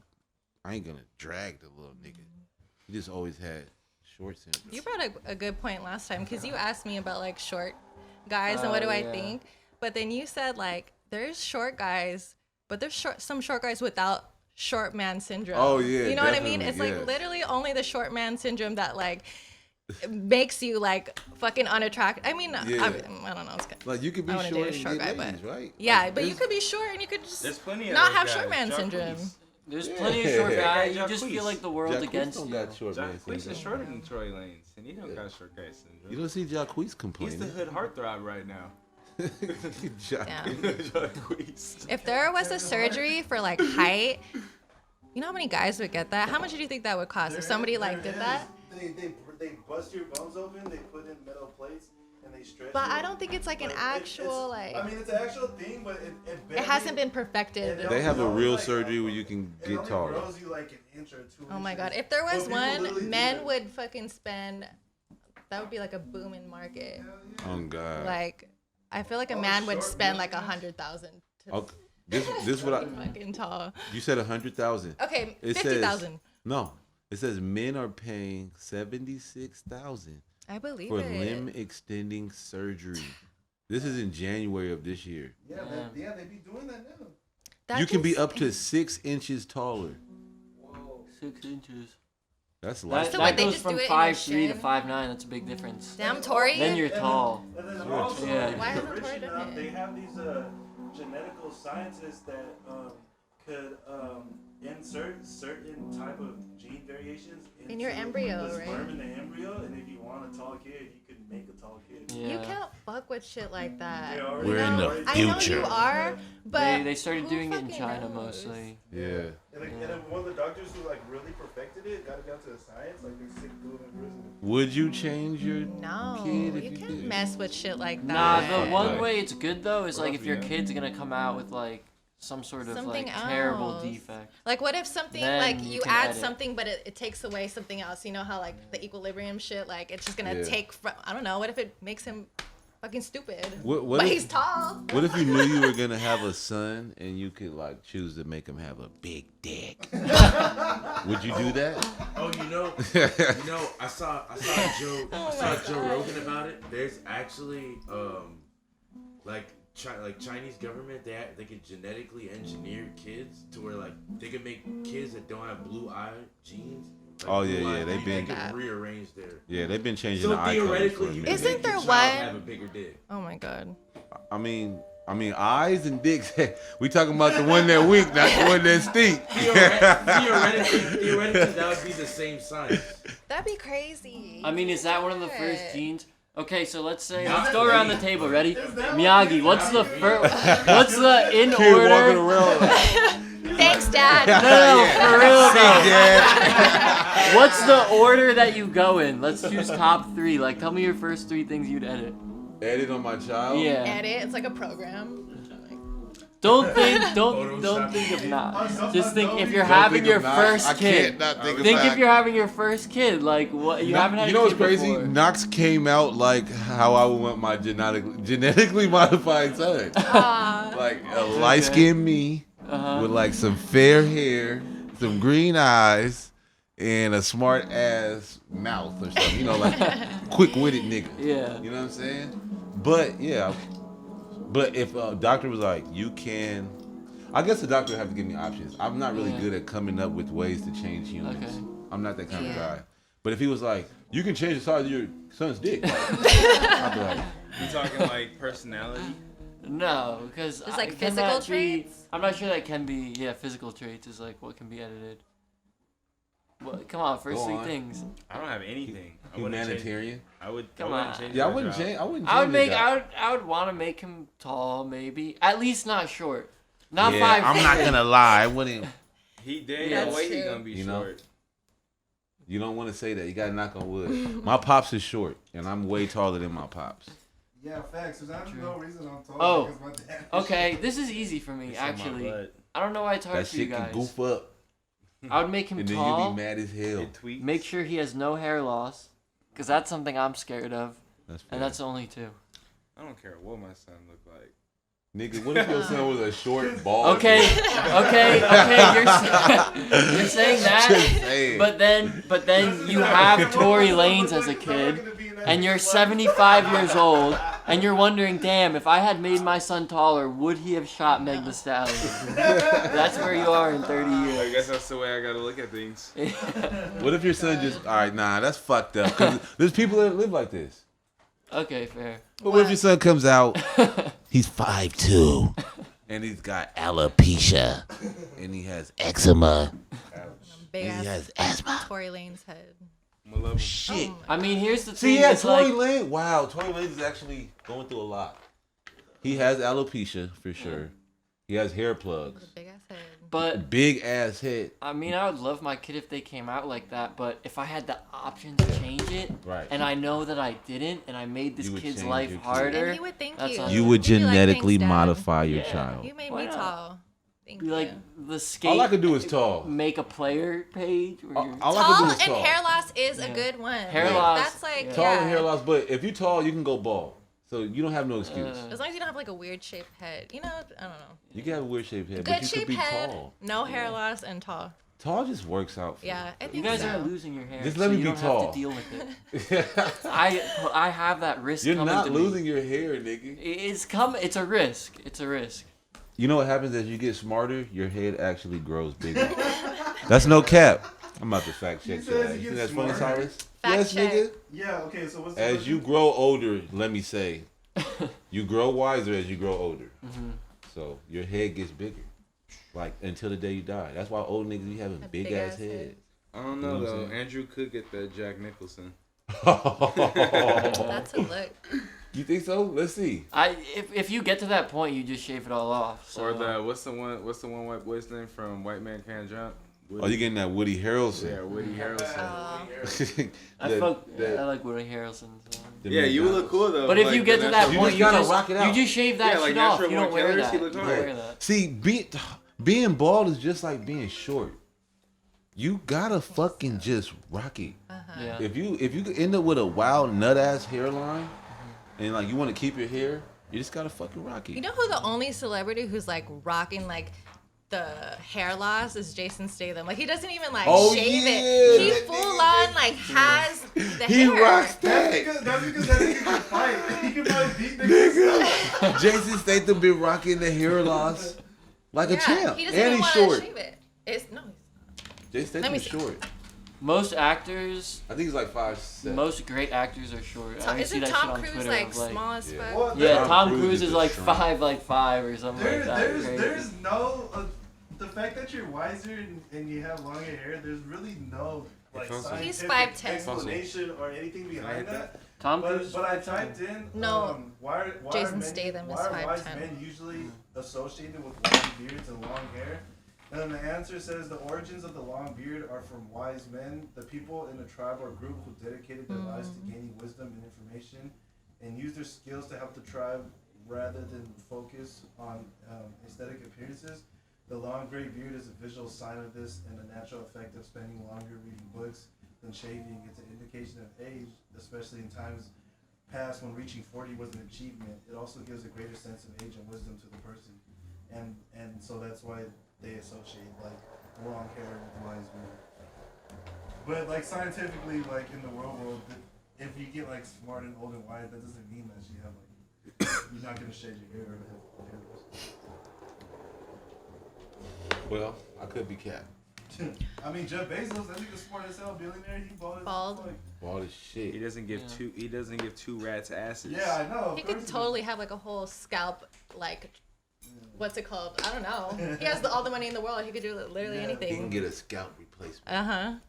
drag the little nigga. He just always had short samples. You brought a good point last time because you asked me about like short guys and what do I think, but then you said like there's short guys, but there's some short guys without short man syndrome. Oh, yeah, you know what I mean? definitely, It's yes. like literally only the short man syndrome that like makes you like fucking unattractive. I mean, I don't know. It's kind Like you could be I wanna short date a and short get guy, ladies, but right? yeah, Like, but you there's- could be short and you could just There's plenty of not those have guys. short man Jacquees. syndrome. There's plenty of short guys. You just Jacquees. feel like the world's Jacquees against don't you. got short man Jacquees is syndrome. shorter than Tory Lanez, and he don't got short guy syndrome. You don't see Jacquees He's complaining. the hood heartthrob right now. Damn. Jacquees. If there was a surgery for like height, You know how many guys would get that? How much do you think that would cost if somebody like did that? They bust your bones open. They put in metal plates and they stretch. But I don't think it's like an actual like. I mean, it's an actual thing, but it hasn't been perfected. They have a real surgery where you can get taller. It grows you like an inch or 2 Oh my inches. god! If there was But people one, literally men do it. would fucking spend. That would be like a booming market. Oh God. Like, I feel like a man would spend like 100,000. Okay. This what I Fucking tall. You said 100,000. Okay, It 50,000. No, it says men are paying 76,000. I believe for it. limb extending surgery. This is in January of this year. Yeah, they be doing that now. You can be up to 6 inches taller. Whoa. 6 inches. That's That, life. that goes from 5'3" to 5'9". That's a big difference. Damn, Tori. Then you're tall. And then also, Yeah. Why isn't rich Tori doing enough, it? they have these genetical scientists that could insert certain type of gene variations In your into embryo, the right? sperm in the embryo, and if you want a tall kid, you could make a tall kid. You can't fuck with shit like that. We're in the I know future. you are, but They started who doing it in fucking China knows? mostly. Yeah. And then one of the doctors who like really perfected it, got it down to the science, like they sick dude in prison. Would you change your No, kid if you you can't did? mess with shit like Nah, that. the one Right. way it's good though is like if your Yeah. kid's gonna come out with like some sort of Something like terrible else. defect. Like, what if something, Then like, you you can add edit. something, but it takes away something else? You know how, like, the equilibrium shit, like, it's just gonna Yeah. take from, I don't know, what if it makes him fucking stupid? What But if- he's tall. What if you knew you were gonna have a son and you could like choose to make him have a big dick? Would you do that? Oh, you know, I saw Joe Rogan about it. There's actually like Chinese government, they could genetically engineer kids to where like they could make kids that don't have blue eye genes. Like, Oh, yeah, blue yeah, eye, they've been- they could rearrange their. Yeah, they've been changing So the eye colors for theoretically, a you minute. can Isn't make there your child one- have a bigger dick. Oh my god. I mean, eyes and dicks. We talking about the one that wink, not the one that stink. Theoretically, that would be the same size. That'd be crazy. I mean, is that one of the first Yeah. genes? Okay, so let's say Not let's go around the really. table. Ready? Miyagi, what's the what's the in Kid walking order? around like, Thanks, Dad. No, for real "Sick, though. Dad." What's the order that you go in? Let's choose top 3. Like, tell me your first 3 things you'd edit. Edit on my child. Yeah. Edit, it's like a program. Don't think of Photoshop. not. Just think if you're Don't having think your of Knox. first I kid. can't not think of Think Knox. if you're having your first kid, like what you haven't had. You a know what's kid crazy? before. Knox came out like how I would want my genetically modified son. Like a light skinned me with like some fair hair, some green eyes, and a smart ass mouth or something. You know, like quick witted nigga. Yeah. You know what I'm saying? But yeah. But if a doctor was like, you can, I guess the doctor would have to give me options. I'm not really Yeah. good at coming up with ways to change humans. Okay. I'm not that kind of Yeah. guy. But if he was like, you can change the size of your son's dick, like, I'd be like, You talking like personality? No, because It's like physical traits? I'm not sure that can be. Yeah, physical traits is like what can be edited. Well, come on, first Go 3 on. things. I don't have anything. I wouldn't change- humanitarian. I would. Come I wouldn't on. change Yeah, I my wouldn't job. change. I wouldn't. I would change make. the guy. I would want to make him tall, maybe. At least not short. Not Yeah, 5. I'm not gonna lie. I wouldn't. He did. Yeah, No way that's he true. gonna be You know? short. You don't want to say that. You gotta knock on wood. My pops is short, and I'm way taller than my pops. Yeah, facts. There's no reason I'm tall. Oh, because my dad is okay. This is easy for me, It's on my actually. butt. I don't know why it's hard That for you shit can guys. goof up, I would make him and then tall. you be mad as hell. It tweaks. Make sure he has no hair loss, because that's something I'm scared of, That's fair. and that's only 2. I don't care what my son look like. Nigga, what if your son was a short bald? Okay, okay, you're saying Just that, saying. but then you have Tory Lanez as a kid, and you're 75 years old, and you're wondering, damn, if I had made my son taller, would he have shot Meg Thee Stallion? That's where you are in 30 I years. guess that's the way I gotta look at things. What if your son just? All right, nah, that's fucked up. 'Cause there's people that live like this. Okay, fair. But what if your son comes out? He's 5'2", and he's got alopecia, and he has eczema. Big And he ass has asthma. Tory Lane's head. I'm gonna love him. Shit. I mean, here's the thing. See, yeah, it's Tory like, Lanez. Wow, Tory Lanez is actually going through a lot. He has alopecia for sure. He has hair plugs. Big ass head. But big ass head. I mean, I would love my kid if they came out like that, but if I had the option to change it, right, and I know that I didn't, and I made this kid's life And harder, he would thank that's you. on You me. would He'd be like, genetically "Thanks, Dad." modify your child. You made Why me not? tall. Thank Be you. like the skate. All I could do is tall. Make a player page. Where you're All I could Tall do is and tall. hair loss is a good one. Hair Like, loss, That's like, Tall yeah. and hair loss, but if you tall, you can go bald. So you don't have no excuse. As long as you don't have like a weird shaped head. You know, I don't know. You can have a weird shaped head, Good but you could shaped be head, tall. no hair loss, and tall. Tall just works out for Yeah, I think You guys so. are losing your hair. Just so let me you be don't tall. have to deal with it. I have that risk. You're coming not to losing me. your hair, nigga. It's a risk. It's a risk. You know what happens as you get smarter? Your head actually grows bigger. That's no cap. I'm about to fact check that. You think that's funny, Cyrus? Yes, nigga. Yeah, okay, so what's the As you grow older, let me say, you grow wiser as you grow older. Mm-hmm. So your head gets bigger. Like until the day you die. That's why old niggas be having big ass heads. I don't know though. Andrew could get that Jack Nicholson. That's a look. You think so? Let's see. If you get to that point, you just shave it all off. So. Or the what's the one white boy's name from White Man Can't Jump? Oh, you getting that Woody Harrelson? Yeah, Woody Harrelson. I like Woody Harrelson. So. Yeah, you would look cool though. But if you get to that point, you just shave that like shit off. You Natural don't Born wear Killers, that. he You looked don't hard. wear that. See, being bald is just like being short. You gotta fucking just rock it. Yeah. If you end up with a wild nut ass hairline, and like you want to keep your hair, you just gotta fucking rock it. You know who the only celebrity who's like rocking like the hair loss is Jason Statham. Like he doesn't even like shave it. He full on like has the He hair. rocks that. That's because that nigga can fight. He can fight beat niggas. Jason Statham been rocking the hair loss like a champ, He doesn't and even he's want short. to shave it. It's no. Jason Let me Statham's see. short. Most actors. I think he's like 5'7". Most great actors are short. I always see Isn't that Tom shit on Cruise Twitter. like of, like small as fuck? Well, yeah, Tom Cruise Cruise is is a like shrimp. 5'5" or something like that. Crazy. There's no the fact that you're wiser and you have longer hair. There's really no like He's scientific 5'10". explanation or anything behind that. Tom but, Cruise. But I typed in No, why Jason are men, Statham is why are wise 5'10". men usually associated with long beards and long hair? And then the answer says the origins of the long beard are from wise men, the people in a tribe or group who dedicated their lives to gaining wisdom and information and used their skills to help the tribe rather than focus on aesthetic appearances. The long gray beard is a visual sign of this and a natural effect of spending longer reading books than shaving. It's an indication of age, especially in times past when reaching 40 was an achievement. It also gives a greater sense of age and wisdom to the person. And so that's why they associate like long hair with wise men. But like scientifically, like in the real world, if you get like smart and old and wise, that doesn't mean that you have like you're not gonna shave your hair or have hair loss. Well, I could be capped. I mean, Jeff Bezos, that nigga smart as hell, billionaire. He bald. Bald as shit. He doesn't give two rats asses. Yeah, I know. He could totally have like a whole scalp like. What's it called? I don't know. He has all the money in the world. He could do literally anything. He can get a scalp replacement.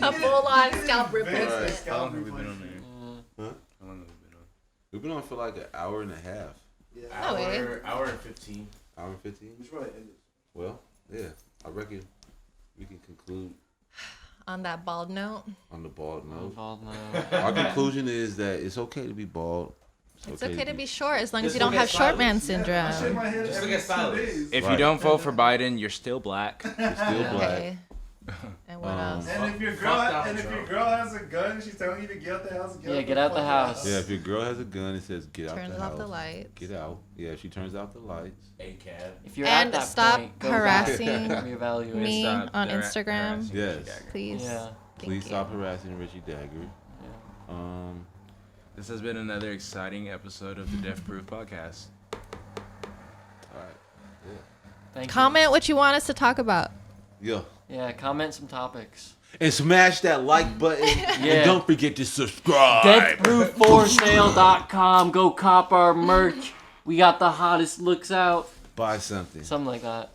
A full-on scalp replacement. How long have we been on there? Huh? How long have we been on? We've been on for like an hour and a half. Yeah. Hour and 15. Hour and 15? We should probably end it. Well, yeah. I reckon we can conclude On that bald note. on the bald note. Bald note. Our conclusion is that it's okay to be bald. It's okay to be short as long as Just you don't look have at short man silence. syndrome. Shave my head Just every look at 2 silence. days. If Right. you don't vote for Biden, you're still black. You're still black. Okay. And what else? And if your girl has a gun, she's telling you to get out the house. Get out the house. Yeah, if your girl has a gun, it says get out Turns the house. off the lights. Get out. Yeah, if she turns out the lights. ACAB. If you're And at that stop point, go harassing back, reevaluate. me Stop on harassing Instagram. Yes. Please. Yeah. Thank Please you. stop harassing Richie Dagger. This has been another exciting episode of the DEATHPROOF Podcast. Alright. Thank you. Comment what you want us to talk about. Yeah. Yeah, comment some topics. And smash that like button. Yeah. And don't forget to subscribe. DeathProofForsale.com. Go cop our merch. We got the hottest looks out. Buy something. Something like that.